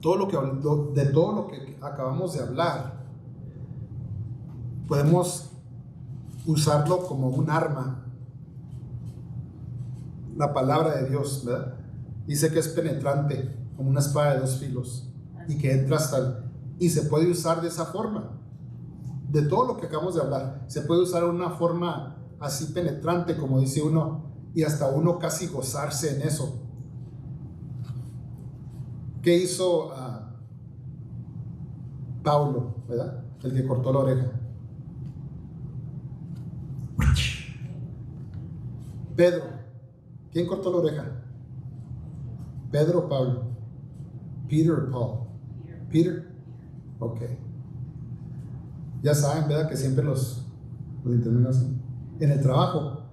De todo lo que acabamos de hablar, podemos usarlo como un arma. La palabra de Dios, ¿verdad? Dice que es penetrante, como una espada de dos filos, y que entra y se puede usar de esa forma. De todo lo que acabamos de hablar, se puede usar de una forma así penetrante, como dice uno, y hasta uno casi gozarse en eso. ¿Qué hizo Pablo, verdad? El que cortó la oreja. Pedro. ¿Quién cortó la oreja? ¿Pedro o Pablo? Peter o Paul. Peter. Ok. Ya saben, ¿verdad? Que siempre los interminan así. En el trabajo,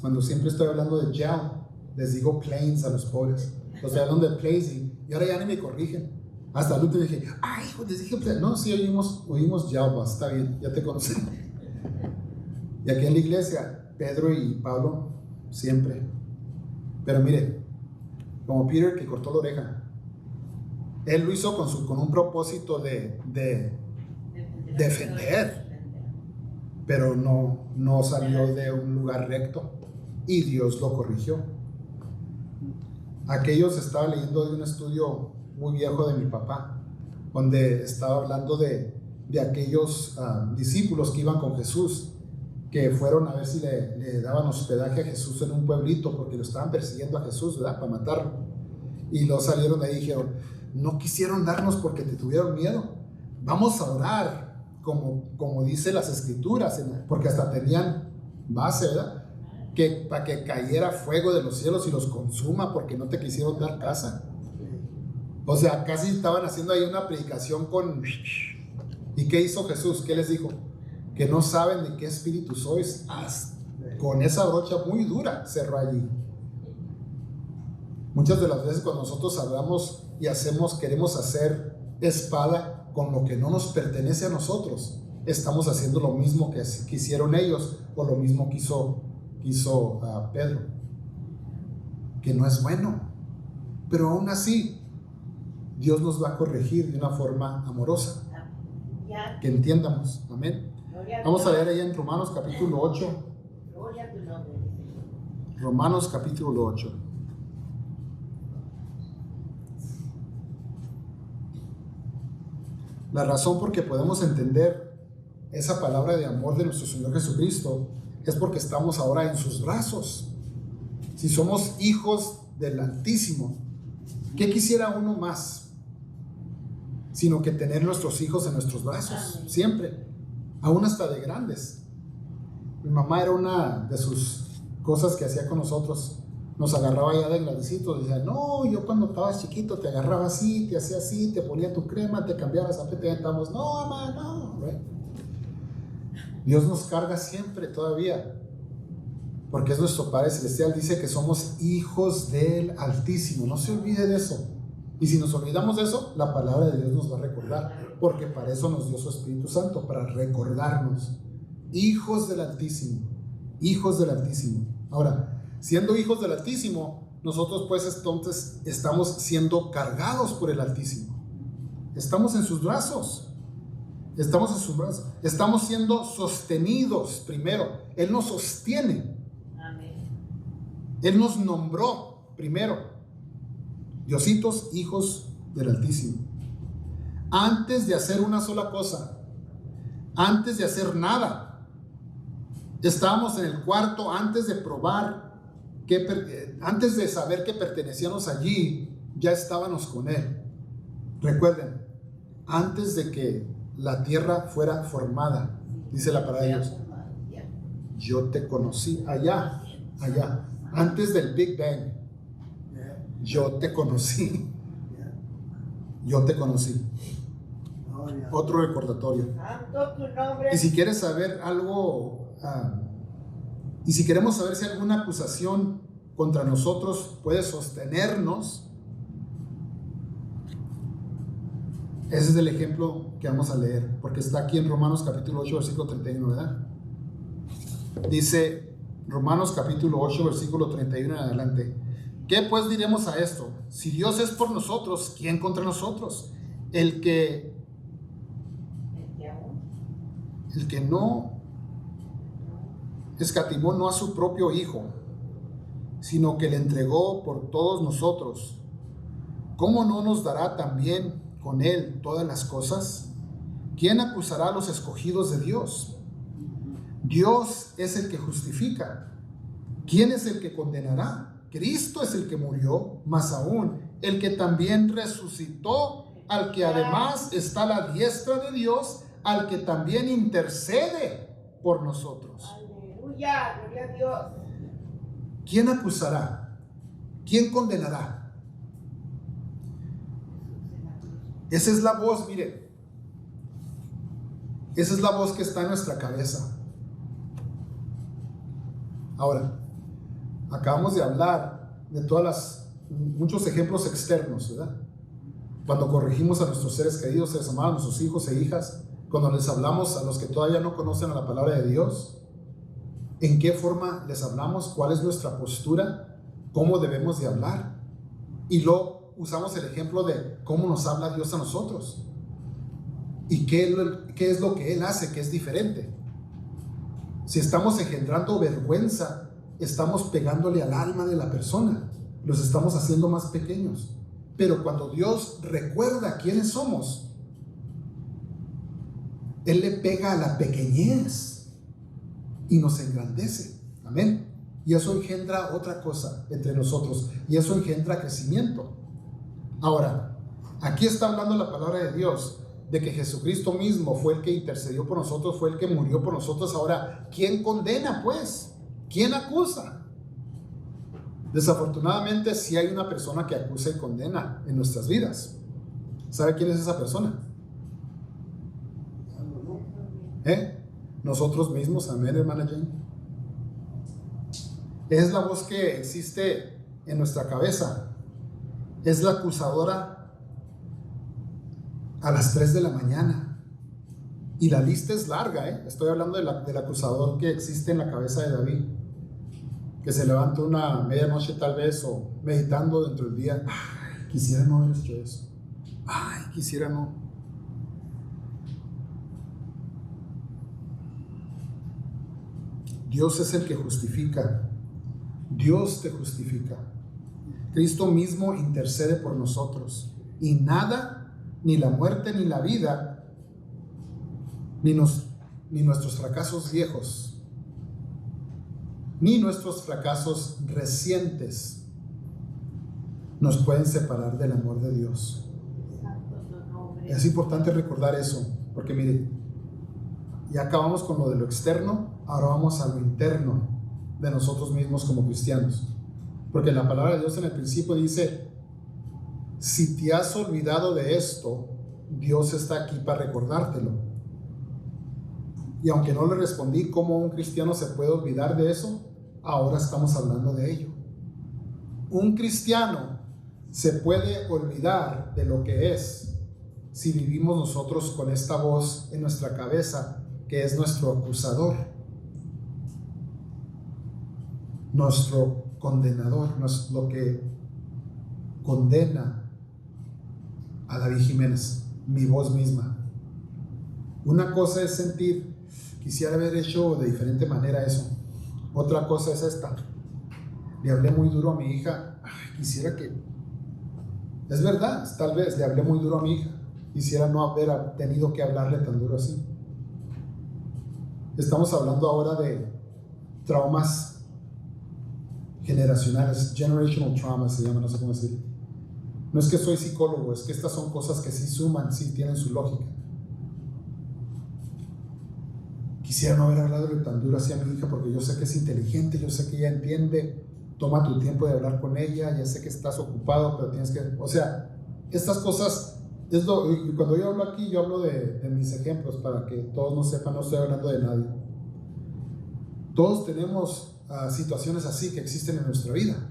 cuando siempre estoy hablando de gel, les digo planes a los pobres. O sea, hablan de placing y ahora ya ni me corrigen. Hasta el último dije, ay, hijo, les dije, no, sí, oímos gel, está bien, ya te conocen. Y aquí en la iglesia, Pedro y Pablo, siempre. Pero mire, como Peter que cortó la oreja, él lo hizo con un propósito de defender, pero no salió de un lugar recto y Dios lo corrigió. Aquellos estaba leyendo de un estudio muy viejo de mi papá, donde estaba hablando de aquellos discípulos que iban con Jesús, que fueron a ver si le daban hospedaje a Jesús en un pueblito, porque lo estaban persiguiendo a Jesús, ¿verdad?, para matarlo. Y luego salieron de ahí y dijeron, no quisieron darnos porque te tuvieron miedo, vamos a orar como dice las escrituras, porque hasta tenían base, ¿verdad?, que para que cayera fuego de los cielos y los consuma porque no te quisieron dar casa. O sea, casi estaban haciendo ahí una predicación con... ¿Y qué hizo Jesús? ¿Qué les dijo? Que no saben de qué espíritu sois. Con esa brocha muy dura cerró allí. Muchas de las veces cuando nosotros hablamos y queremos hacer espada con lo que no nos pertenece a nosotros, estamos haciendo lo mismo que hicieron ellos, o lo mismo que hizo Pedro, que no es bueno. Pero aún así Dios nos va a corregir de una forma amorosa, que entiendamos. Amén. Vamos a leer ahí en Romanos capítulo 8. Romanos capítulo 8. La razón por que podemos entender esa palabra de amor de nuestro Señor Jesucristo es porque estamos ahora en sus brazos. Si somos hijos del Altísimo, ¿qué quisiera uno más? Sino que tener nuestros hijos en nuestros brazos, siempre, aún hasta de grandes. Mi mamá era una de sus cosas que hacía con nosotros, nos agarraba ya de grandecitos, decía, no, yo cuando estabas chiquito te agarraba así, te hacía así, te ponía tu crema, te cambiaba zapete, y estábamos, no, mamá, no, ¿right? Dios nos carga siempre todavía, porque es nuestro Padre Celestial. Dice que somos hijos del Altísimo, no se olvide de eso. Y si nos olvidamos de eso, la palabra de Dios nos va a recordar, porque para eso nos dio su Espíritu Santo, para recordarnos. Hijos del Altísimo, hijos del Altísimo. Ahora, siendo hijos del Altísimo, nosotros pues entonces estamos siendo cargados por el Altísimo. Estamos en sus brazos. Estamos en sus brazos. Estamos siendo sostenidos primero. Él nos sostiene. Amén. Él nos nombró primero. Diositos, hijos del Altísimo. Antes de hacer una sola cosa, antes de hacer nada, estábamos en el cuarto, antes de probar, antes de saber que pertenecíamos allí, ya estábamos con Él. Recuerden, antes de que la tierra fuera formada, dice la palabra de Dios, yo te conocí allá, antes del Big Bang. Yo te conocí. Yo te conocí. Otro recordatorio. Y si quieres saber algo, y si queremos saber si alguna acusación contra nosotros puede sostenernos, ese es el ejemplo que vamos a leer, porque está aquí en Romanos capítulo 8, versículo 31, ¿verdad? Dice Romanos capítulo 8, versículo 31 en adelante. ¿Qué pues diremos a esto? Si Dios es por nosotros, ¿quién contra nosotros? El que no escatimó no a su propio Hijo, sino que le entregó por todos nosotros, ¿cómo no nos dará también con Él todas las cosas? ¿Quién acusará a los escogidos de Dios? Dios es el que justifica. ¿Quién es el que condenará? Cristo es el que murió, más aún, el que también resucitó, al que además está a la diestra de Dios, al que también intercede por nosotros. Aleluya, gloria a Dios. ¿Quién acusará? ¿Quién condenará? Esa es la voz, mire. Esa es la voz que está en nuestra cabeza. Ahora, acabamos de hablar de muchos ejemplos externos, ¿verdad? Cuando corregimos a nuestros seres queridos, seres amados, a nuestros hijos e hijas, cuando les hablamos a los que todavía no conocen a la palabra de Dios, ¿en qué forma les hablamos? ¿Cuál es nuestra postura? ¿Cómo debemos de hablar? Y luego usamos el ejemplo de cómo nos habla Dios a nosotros. ¿Y qué es lo que Él hace que es diferente? Si estamos engendrando vergüenza, estamos pegándole al alma de la persona, los estamos haciendo más pequeños. Pero cuando Dios recuerda quiénes somos, Él le pega a la pequeñez y nos engrandece. Amén. Y eso engendra otra cosa entre nosotros, y eso engendra crecimiento. Ahora, aquí está hablando la palabra de Dios de que Jesucristo mismo fue el que intercedió por nosotros, fue el que murió por nosotros. Ahora, ¿quién condena pues? ¿Quién acusa? Desafortunadamente, sí hay una persona que acusa y condena en nuestras vidas. ¿Sabe quién es esa persona? Nosotros mismos. Amén, hermana Jane. Es la voz que existe en nuestra cabeza. Es la acusadora a las 3 de la mañana. Y la lista es larga, Estoy hablando del acusador que existe en la cabeza de David, que se levanta una medianoche tal vez, o meditando dentro del día. Ay, quisiera no haber hecho eso. Ay, quisiera no. Dios es el que justifica. Dios te justifica. Cristo mismo intercede por nosotros. Y nada, ni la muerte, ni la vida, ni nuestros fracasos viejos, ni nuestros fracasos recientes nos pueden separar del amor de Dios. Es importante recordar eso, porque mire, ya acabamos con lo de lo externo, ahora vamos a lo interno de nosotros mismos como cristianos. Porque la palabra de Dios en el principio dice: si te has olvidado de esto, Dios está aquí para recordártelo. Y aunque no le respondí cómo un cristiano se puede olvidar de eso, ahora estamos hablando de ello. Un cristiano se puede olvidar de lo que es si vivimos nosotros con esta voz en nuestra cabeza, que es nuestro acusador, nuestro condenador, no es lo que condena a David Jiménez, mi voz misma. Una cosa es sentir, quisiera haber hecho de diferente manera eso. Otra cosa es esta: le hablé muy duro a mi hija. Ay, quisiera que, es verdad, tal vez le hablé muy duro a mi hija, quisiera no haber tenido que hablarle tan duro así. Estamos hablando ahora de traumas generacionales, generational trauma se llama, no sé cómo decirlo. No es que soy psicólogo, es que estas son cosas que sí suman, sí tienen su lógica. Quisiera no haber hablado tan duro así a mi hija, porque yo sé que es inteligente, yo sé que ella entiende. Toma tu tiempo de hablar con ella, ya sé que estás ocupado, pero tienes que, o sea, estas cosas, y cuando yo hablo aquí, yo hablo de mis ejemplos, para que todos no sepan, no estoy hablando de nadie. Todos tenemos situaciones así que existen en nuestra vida,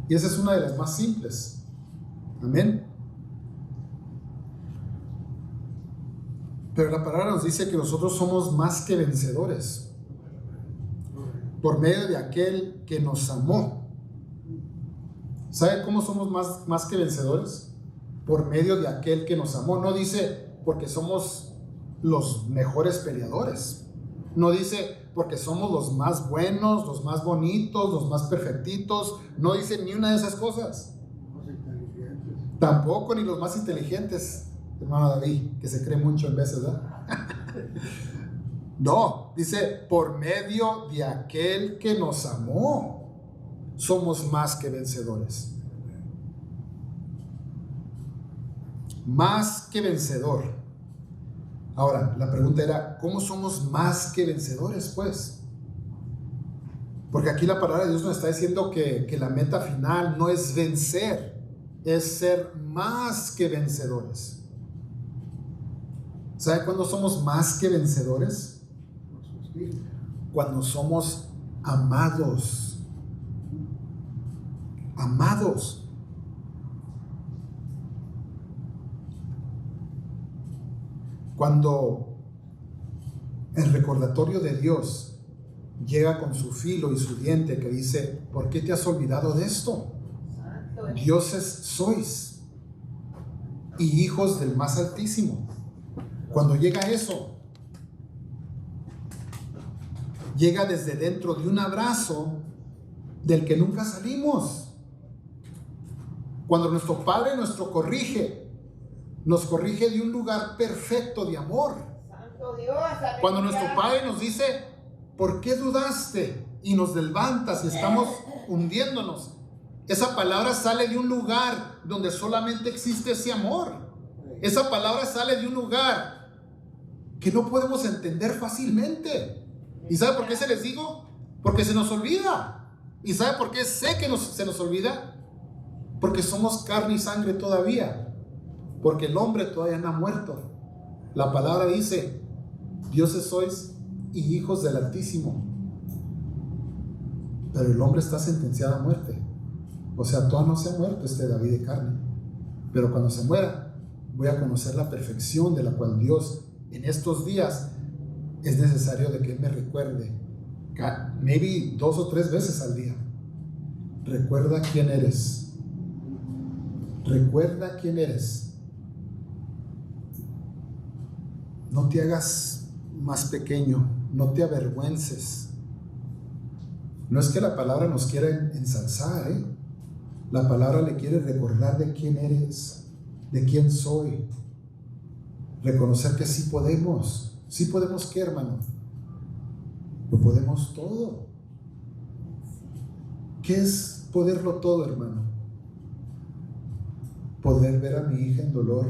y esa es una de las más simples. Amén. Pero la palabra nos dice que nosotros somos más que vencedores por medio de aquel que nos amó. ¿Sabe cómo somos más que vencedores? Por medio de aquel que nos amó. No dice porque somos los mejores peleadores. No dice porque somos los más buenos, los más bonitos, los más perfectitos. No dice ni una de esas cosas. Tampoco ni los más inteligentes, hermano David, que se cree mucho en veces, ¿verdad? No, dice por medio de aquel que nos amó, somos más que vencedores. Más que vencedor. Ahora, la pregunta era, ¿cómo somos más que vencedores, pues? Porque aquí la palabra de Dios nos está diciendo que la meta final no es vencer, es ser más que vencedores. ¿Sabe cuándo somos más que vencedores? Cuando somos amados. Amados. Cuando el recordatorio de Dios llega con su filo y su diente que dice, ¿por qué te has olvidado de esto? Dioses sois y hijos del más altísimo. Cuando llega eso, llega desde dentro de un abrazo del que nunca salimos. Cuando nuestro Padre nos corrige de un lugar perfecto de amor. Santo Dios, Cuando nuestro Padre nos dice, ¿por qué dudaste? Y nos levantas y estamos hundiéndonos. Esa palabra sale de un lugar donde solamente existe ese amor. Esa palabra sale de un lugar que no podemos entender fácilmente. ¿Y sabe por qué se les digo? Porque se nos olvida. ¿Y sabe por qué sé que se nos olvida? Porque somos carne y sangre todavía. Porque el hombre todavía no ha muerto. La palabra dice, dioses sois y hijos del Altísimo. Pero el hombre está sentenciado a muerte. O sea, todavía no se ha muerto este David de carne. Pero cuando se muera, voy a conocer la perfección de la cual Dios en estos días es necesario de que Él me recuerde. Maybe 2 o 3 veces al día. Recuerda quién eres. Recuerda quién eres. No te hagas más pequeño, no te avergüences. No es que la palabra nos quiera ensalzar, La palabra le quiere recordar de quién eres, de quién soy. Reconocer que sí podemos ¿qué, hermano? Lo podemos todo. ¿Qué es poderlo todo, hermano? Poder ver a mi hija en dolor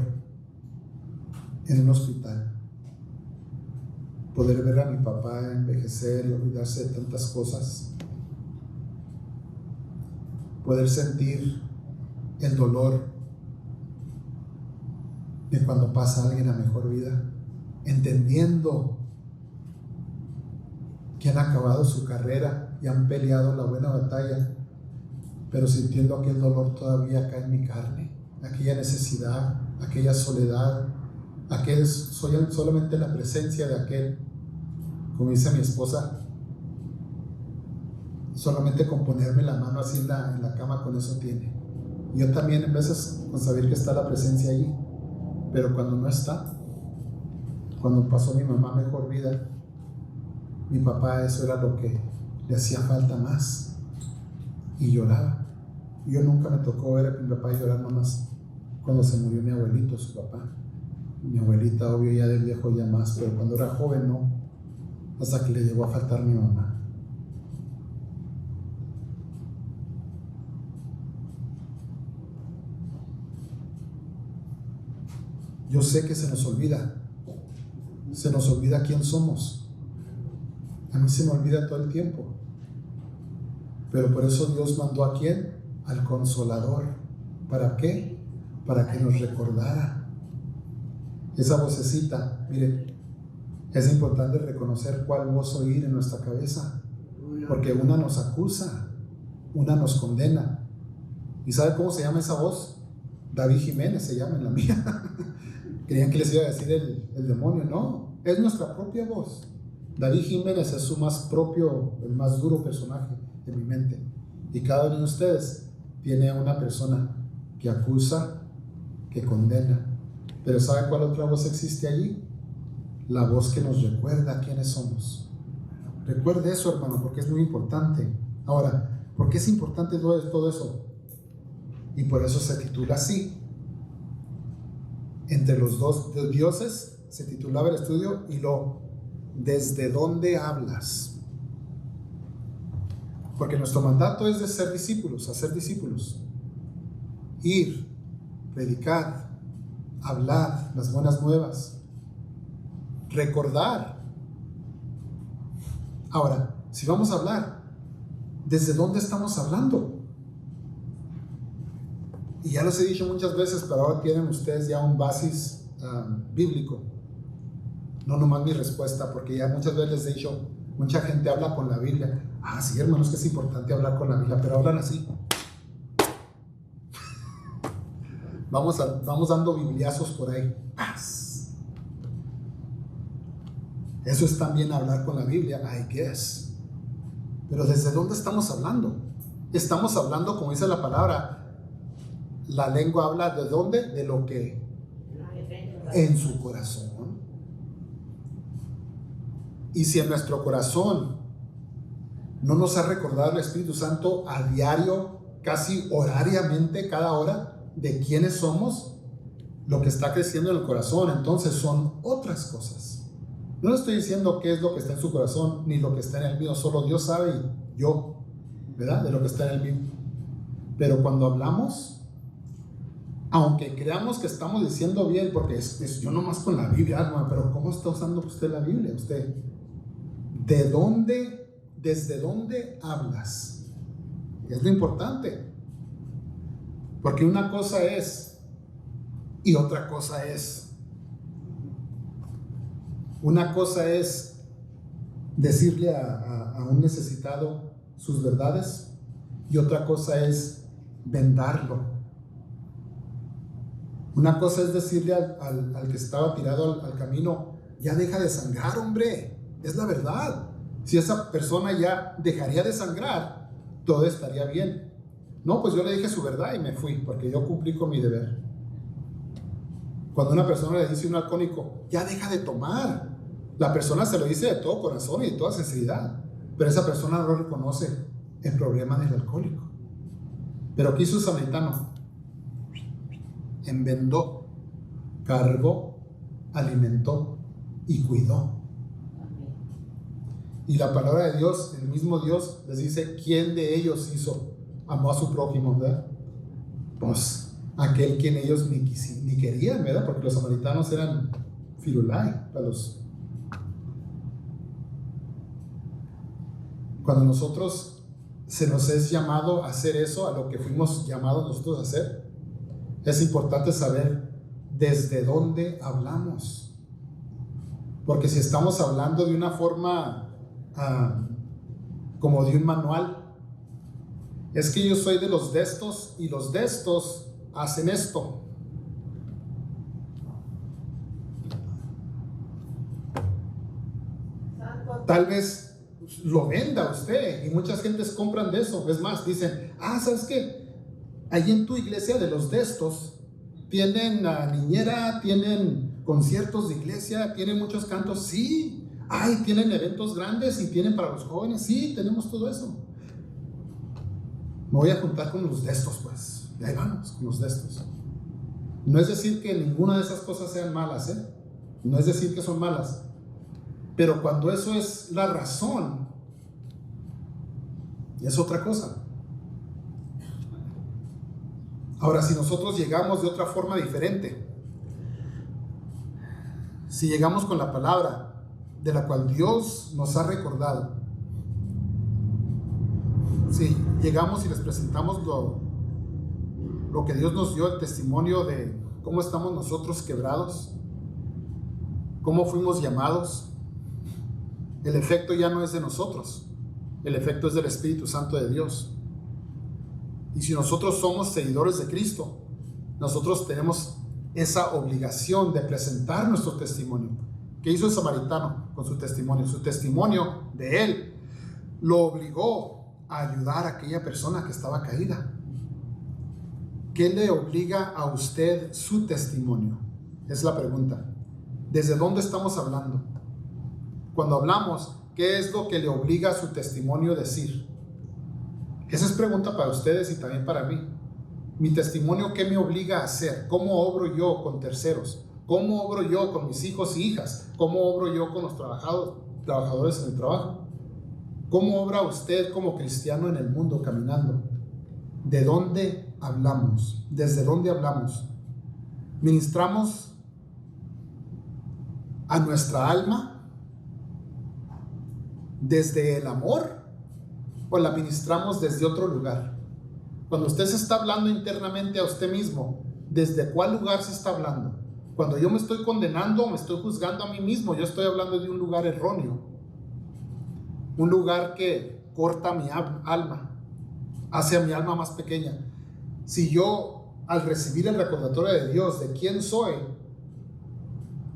en un hospital. Poder ver a mi papá envejecer y olvidarse de tantas cosas. Poder sentir el dolor de cuando pasa alguien a mejor vida, entendiendo que han acabado su carrera y han peleado la buena batalla, pero sintiendo aquel dolor todavía acá en mi carne, aquella necesidad, aquella soledad, solamente la presencia de aquel, como dice mi esposa, solamente con ponerme la mano así en la cama, con eso tiene. Yo también, en veces, con saber que está la presencia allí, pero cuando no está, cuando pasó mi mamá mejor vida, mi papá, eso era lo que le hacía falta más, y lloraba. Yo nunca me tocó ver a mi papá llorar nomás cuando se murió mi abuelito, su papá. Mi abuelita, obvio, ya del viejo ya más, pero cuando era joven no, hasta que le llegó a faltar mi mamá. Yo sé que se nos olvida quién somos. A mí se me olvida todo el tiempo, pero por eso Dios mandó ¿a quién? Al Consolador. ¿Para qué? Para que nos recordara. Esa vocecita, miren, es importante reconocer cuál voz oír en nuestra cabeza, porque una nos acusa, una nos condena. ¿Y sabe cómo se llama esa voz? David Jiménez se llama en la mía. Creían que les iba a decir el demonio. No, es nuestra propia voz. David Jiménez es su más propio, el más duro personaje de mi mente. Y cada uno de ustedes tiene a una persona que acusa, que condena. Pero ¿sabe cuál otra voz existe allí? La voz que nos recuerda quiénes somos. Recuerde eso, hermano, porque es muy importante. Ahora, ¿por qué es importante todo eso? Y por eso se titula así. Entre los dos dioses se titulaba el estudio, y ¿desde dónde hablas? Porque nuestro mandato es de ser discípulos, hacer discípulos. Ir, predicar, hablar las buenas nuevas, recordar. Ahora, si vamos a hablar, ¿desde dónde estamos hablando? Y ya los he dicho muchas veces, pero ahora tienen ustedes ya un basis bíblico. No nomás mi respuesta, porque ya muchas veces les he dicho, Mucha gente habla con la Biblia. Ah, sí, hermanos, que es importante hablar con la Biblia, pero hablan así. Vamos dando bibliazos por ahí. Paz. Eso es también hablar con la Biblia, I guess. Pero ¿desde dónde estamos hablando? Estamos hablando, como dice la palabra, la lengua habla de dónde, de lo que en su corazón. Y si en nuestro corazón no nos ha recordado el Espíritu Santo a diario, casi horariamente, cada hora, de quiénes somos, lo que está creciendo en el corazón, entonces son otras cosas. No le estoy diciendo qué es lo que está en su corazón, ni lo que está en el mío, solo Dios sabe y yo, ¿verdad? De lo que está en el mío. Pero cuando hablamos, aunque creamos que estamos diciendo bien, porque yo nomás con la Biblia, hermano, pero ¿cómo está usando usted la Biblia? Usted, ¿de dónde, desde dónde hablas? Es lo importante. Porque una cosa es y otra cosa es. Una cosa es decirle a un necesitado sus verdades y otra cosa es vendarlo. Una cosa es decirle al que estaba tirado al camino, ya deja de sangrar, hombre, es la verdad. Si esa persona ya dejaría de sangrar, todo estaría bien. No, pues yo le dije su verdad y me fui, porque yo cumplí con mi deber. Cuando una persona le dice a un alcohólico, ya deja de tomar, la persona se lo dice de todo corazón y de toda sinceridad, pero esa persona no reconoce el problema del alcohólico. Pero ¿qué hizo el samaritano? Enmendó, cargó, alimentó y cuidó. Y la palabra de Dios, el mismo Dios les dice, ¿quién de ellos amó a su prójimo, verdad? Pues aquel quien ellos ni querían, ¿verdad? Porque los samaritanos eran firulai para los. Cuando nosotros se nos es llamado a hacer eso, a lo que fuimos llamados nosotros a hacer, es importante saber desde dónde hablamos. Porque si estamos hablando de una forma como de un manual, es que yo soy de los de estos y los de estos hacen esto. Tal vez lo venda usted y muchas gentes compran de eso. Es más, dicen, ¿sabes qué? Allí en tu iglesia de los de estos tienen niñera, tienen conciertos de iglesia, tienen muchos cantos. Sí, tienen eventos grandes y tienen para los jóvenes. Sí, tenemos todo eso. Me voy a juntar con los de estos, pues. Y ahí vamos, con los de estos. No es decir que ninguna de esas cosas sean malas, ¿eh? No es decir que son malas. Pero cuando eso es la razón, es otra cosa. Ahora, si nosotros llegamos de otra forma diferente, si llegamos con la palabra de la cual Dios nos ha recordado, si llegamos y les presentamos lo que Dios nos dio, el testimonio de cómo estamos nosotros quebrados, cómo fuimos llamados, el efecto ya no es de nosotros, el efecto es del Espíritu Santo de Dios. Y si nosotros somos seguidores de Cristo, nosotros tenemos esa obligación de presentar nuestro testimonio. ¿Qué hizo el samaritano con su testimonio? Su testimonio de él lo obligó a ayudar a aquella persona que estaba caída. ¿Qué le obliga a usted su testimonio? Es la pregunta. ¿Desde dónde estamos hablando? Cuando hablamos, ¿qué es lo que le obliga a su testimonio decir? Esa es pregunta para ustedes y también para mí. Mi testimonio, ¿qué me obliga a hacer? ¿Cómo obro yo con terceros? ¿Cómo obro yo con mis hijos y hijas? ¿Cómo obro yo con los trabajadores en el trabajo? ¿Cómo obra usted como cristiano en el mundo caminando? ¿De dónde hablamos? ¿Desde dónde hablamos? ¿Ministramos a nuestra alma desde el amor o la ministramos desde otro lugar? Cuando usted se está hablando internamente a usted mismo, ¿desde cuál lugar se está hablando? Cuando yo me estoy condenando, me estoy juzgando a mí mismo, yo estoy hablando de un lugar erróneo. un lugar que corta mi alma, hace a mi alma más pequeña. Si yo, al recibir el recordatorio de Dios de quién soy,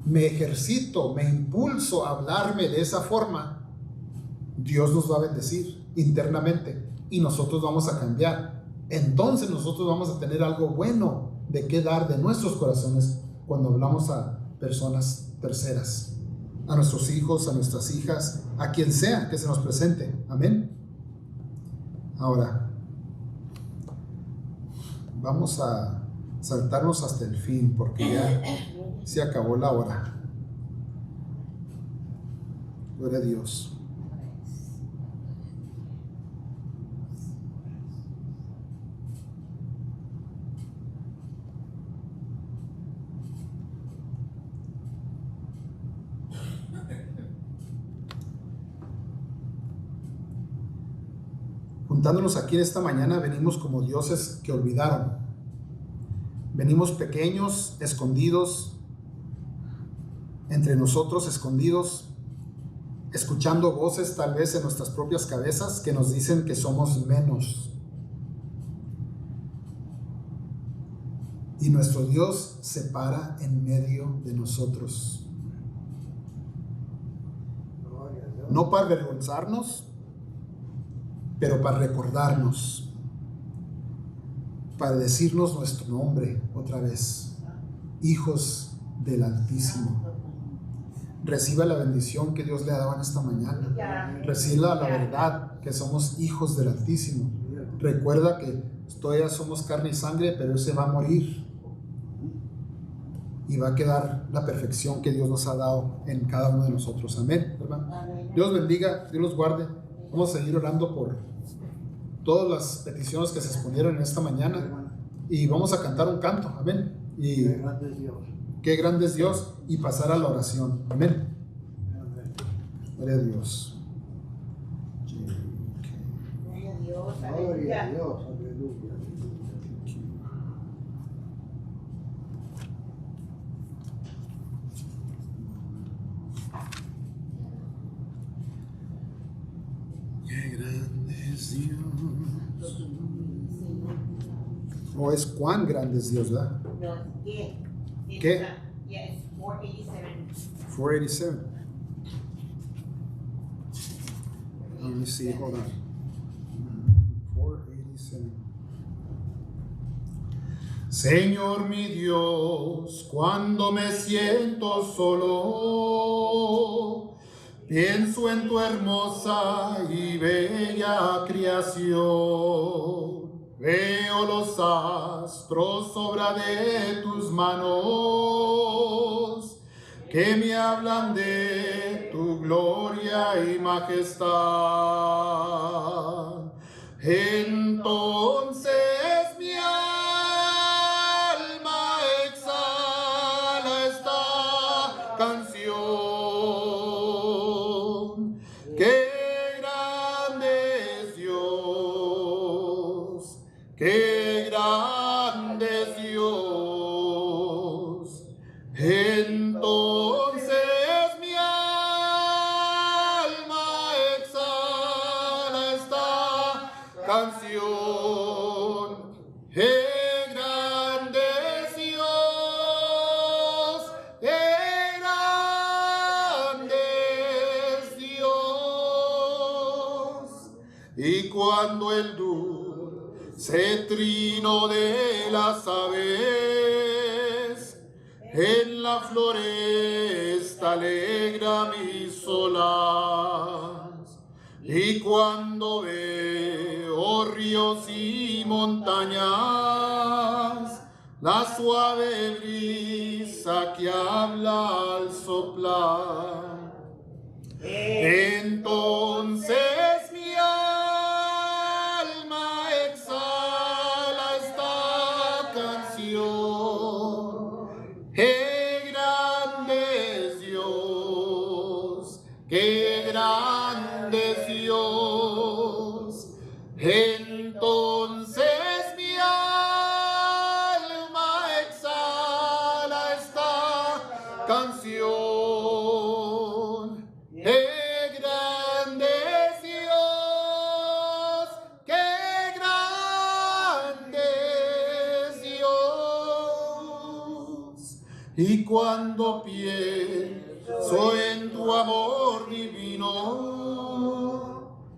me ejercito, me impulso a hablarme de esa forma, Dios nos va a bendecir internamente y nosotros vamos a cambiar. Entonces nosotros vamos a tener algo bueno de qué dar de nuestros corazones cuando hablamos a personas terceras, a nuestros hijos, a nuestras hijas, a quien sea que se nos presente. Amén. Ahora vamos a saltarnos hasta el fin porque ya se acabó la hora. Gloria a Dios. Juntándonos aquí esta mañana, venimos como dioses que olvidaron. Venimos pequeños, escondidos, entre nosotros escondidos, escuchando voces tal vez en nuestras propias cabezas que nos dicen que somos menos. Y nuestro Dios se para en medio de nosotros. No para avergonzarnos, pero para recordarnos, para decirnos nuestro nombre otra vez, hijos del Altísimo. Reciba la bendición que Dios le ha dado en esta mañana. Reciba la verdad que somos hijos del Altísimo. Recuerda que todavía somos carne y sangre, pero ese va a morir y va a quedar la perfección que Dios nos ha dado en cada uno de nosotros. Amén, hermano. Dios bendiga, Dios los guarde. Vamos a seguir orando por todas las peticiones que se expusieron en esta mañana y vamos a cantar un canto. Amén. Y Qué grande es Dios. qué grande es Dios y pasar a la oración. Amén. Gloria a Dios. Gloria a Dios, Gloria a aleluya. Dios, aleluya. Qué grande es Dios. O es cuán grande es Dios, ¿verdad? No, ¿qué? ¿Qué? Yes, 487. 487. Let me see, hold on. 487. Señor mi Dios, cuando me siento solo, pienso en tu hermosa y bella creación. Veo los astros, obra de tus manos, que me hablan de tu gloria y majestad. Entonces mi alma exhala esta canción. ¡Qué grande es Dios! ¡Qué grande es Dios! Entonces mi alma exhala esta canción. ¡Qué grande es Dios! ¡Qué grande es Dios! Y cuando el dulce trino de las aves en la floresta alegra mis olas, y cuando veo ríos y montañas, la suave brisa que habla al soplar, entonces mi alma exhala esta canción. ¡Qué grande es Dios! ¡Qué grande es Dios! Entonces mi alma exhala esta canción. ¡Qué grande es Y cuando pienso en tu amor divino,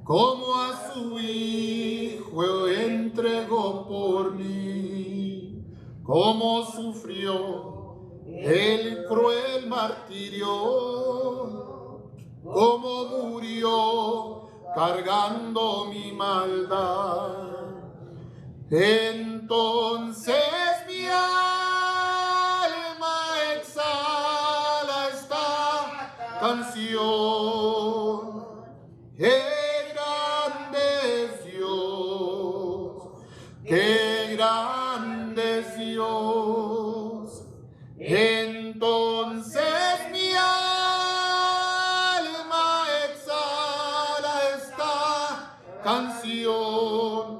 como a su Hijo entregó por mí, como sufrió el cruel martirio, como murió cargando mi maldad. Entonces mi alma exhala esta canción. ¡Qué grande es Dios! ¡Qué grande es Dios! Entonces mi alma exhala esta canción.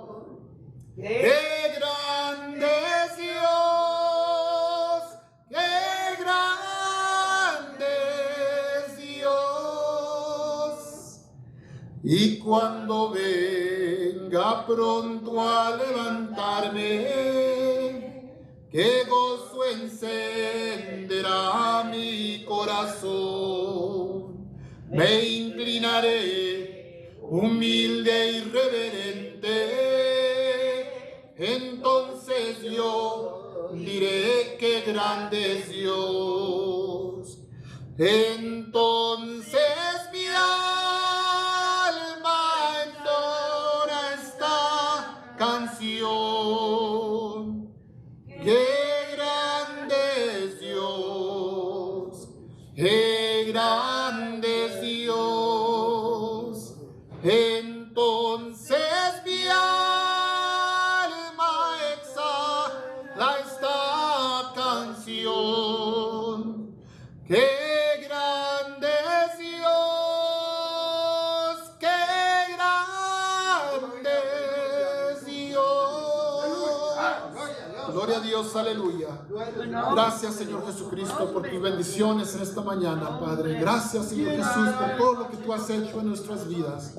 ¡Qué grande es Dios! ¡Qué grande es Dios! Y cuando venga pronto a levantarme, qué gozo encenderá mi corazón. Me inclinaré humilde y reverente. Entonces yo diré que grande es Dios. Entonces mi alma entona esta canción. Qué grande es Dios. Qué grande es Dios. Entonces mi esta canción. ¡Qué grande es Dios! ¡Qué grande es Dios! Gloria a Dios, aleluya. Gracias, Señor Jesucristo, por tus bendiciones en esta mañana, Padre. Gracias, Señor Jesús, por todo lo que tú has hecho en nuestras vidas.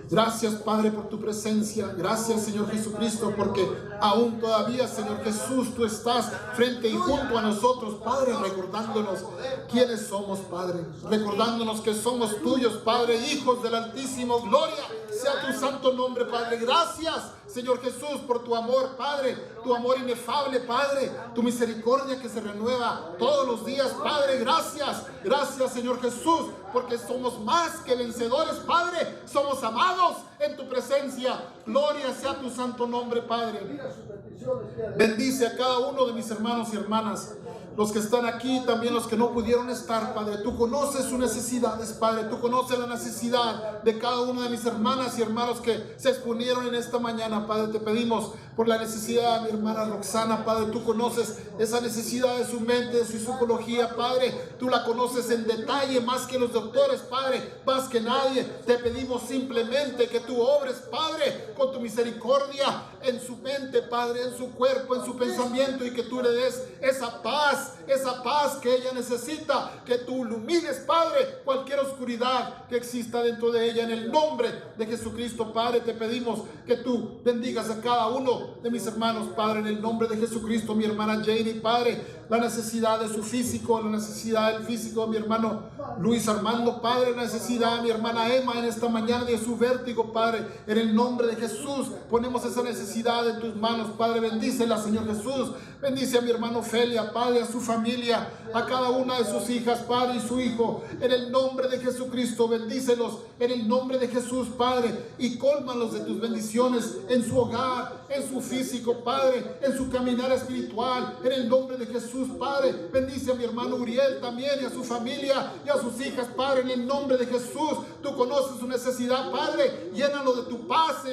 Gracias, Padre, por tu presencia. Gracias, Señor Jesucristo, porque aún todavía, Señor Jesús, tú estás frente y junto a nosotros, Padre, recordándonos quiénes somos, Padre. Recordándonos que somos tuyos, Padre, hijos del Altísimo. Gloria sea tu santo nombre, Padre. Gracias, Señor Jesús, por tu amor, Padre. Tu amor inefable, Padre. Tu misericordia que se renueva todos los días, Padre. Gracias. Gracias, Señor Jesús, porque somos más que vencedores, Padre. Somos amados en tu presencia. Gloria sea tu santo nombre, Padre. Bendice a cada uno de mis hermanos y hermanas, los que están aquí, también los que no pudieron estar, Padre. Tú conoces sus necesidades, Padre. Tú conoces la necesidad de cada una de mis hermanas y hermanos que se exponieron en esta mañana, Padre. Te pedimos por la necesidad de mi hermana Roxana, Padre. Tú conoces esa necesidad de su mente, de su psicología, Padre. Tú la conoces en detalle, más que los doctores, Padre, más que nadie. Te pedimos simplemente que tú obres, Padre, con tu misericordia en su mente, Padre, en su cuerpo, en su pensamiento, y que tú le des esa paz que ella necesita, que tú ilumines, Padre, cualquier oscuridad que exista dentro de ella. En el nombre de Jesucristo, Padre, te pedimos que tú bendigas a cada uno de mis hermanos, Padre, en el nombre de Jesucristo. Mi hermana Janie, Padre, la necesidad de su físico, la necesidad del físico de mi hermano Luis Armando, Padre, la necesidad de mi hermana Emma en esta mañana de su vértigo, Padre, en el nombre de Jesús, ponemos esa necesidad en tus manos, Padre. Bendícela, Señor Jesús. Bendice a mi hermano Felia, Padre, a su familia, a cada una de sus hijas, Padre, y su hijo, en el nombre de Jesucristo. Bendícelos en el nombre de Jesús, Padre, y cólmalos de tus bendiciones en su hogar, en su físico, Padre, en su caminar espiritual, en el nombre de Jesús, Padre. Bendice a mi hermano Uriel también, y a su familia y a sus hijas, Padre, en el nombre de Jesús. Tú conoces su necesidad, Padre. Llénalo de tu paz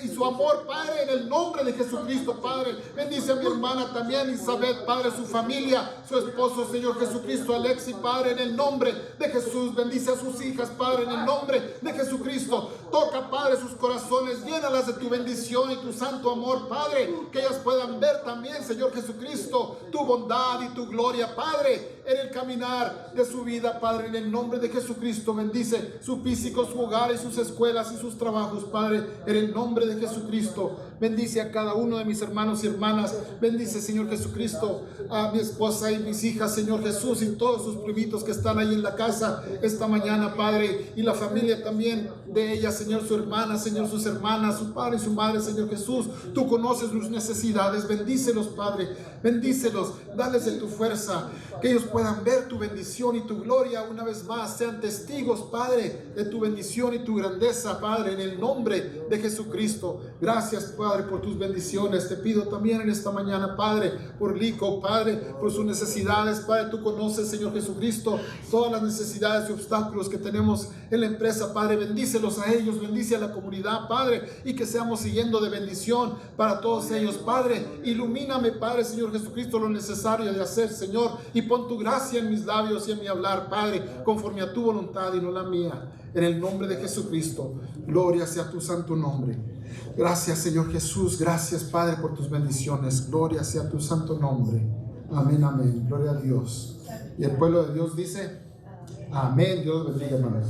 y su amor, Padre, en el nombre de Jesucristo, Padre. Bendice a mi hermana también, Isabel, Padre, su familia, su esposo, Señor Jesucristo, Alexi, Padre, en el nombre de Jesús. Bendice a sus hijas, Padre, en el nombre de Jesucristo. Toca, Padre, sus corazones, llénalas de tu bendición y tu santo amor, Padre, que ellas puedan ver también, Señor Jesucristo, tu bondad y tu gloria, Padre, en el caminar de su vida, Padre, en el nombre de Jesucristo. Bendice su físico, su hogar y sus escuelas y sus trabajos, Padre, en el nombre de Jesucristo. Bendice a cada uno de mis hermanos y hermanas. Bendice, Señor Jesucristo, a mi esposa y mis hijas, Señor Jesús, y todos sus primitos que están ahí en la casa esta mañana, Padre, y la familia también de ella, Señor, su hermana, Señor, sus hermanas, su padre y su madre, Señor Jesús. Tú conoces sus necesidades. Bendícelos, Padre, bendícelos, dales de tu fuerza, que ellos puedan ver tu bendición y tu gloria una vez más, sean testigos, Padre, de tu bendición y tu grandeza, Padre, en el nombre de Jesucristo. Gracias, Padre, por tus bendiciones. Te pido también en esta mañana, Padre, por Lico, Padre, por sus necesidades, Padre. Tú conoces, Señor Jesucristo, todas las necesidades y obstáculos que tenemos en la empresa, Padre. Bendícelos a ellos, bendice a la comunidad, Padre, y que seamos siguiendo de bendición para todos ellos, Padre. Ilumíname, Padre, Señor Jesucristo, lo necesario de hacer, Señor, y pon tu gracia en mis labios y en mi hablar, Padre, conforme a tu voluntad y no la mía. En el nombre de Jesucristo, gloria sea tu santo nombre. Gracias, Señor Jesús. Gracias, Padre, por tus bendiciones. Gloria sea tu santo nombre. Amén, amén. Gloria a Dios. Y el pueblo de Dios dice, amén. Dios bendiga, hermanos.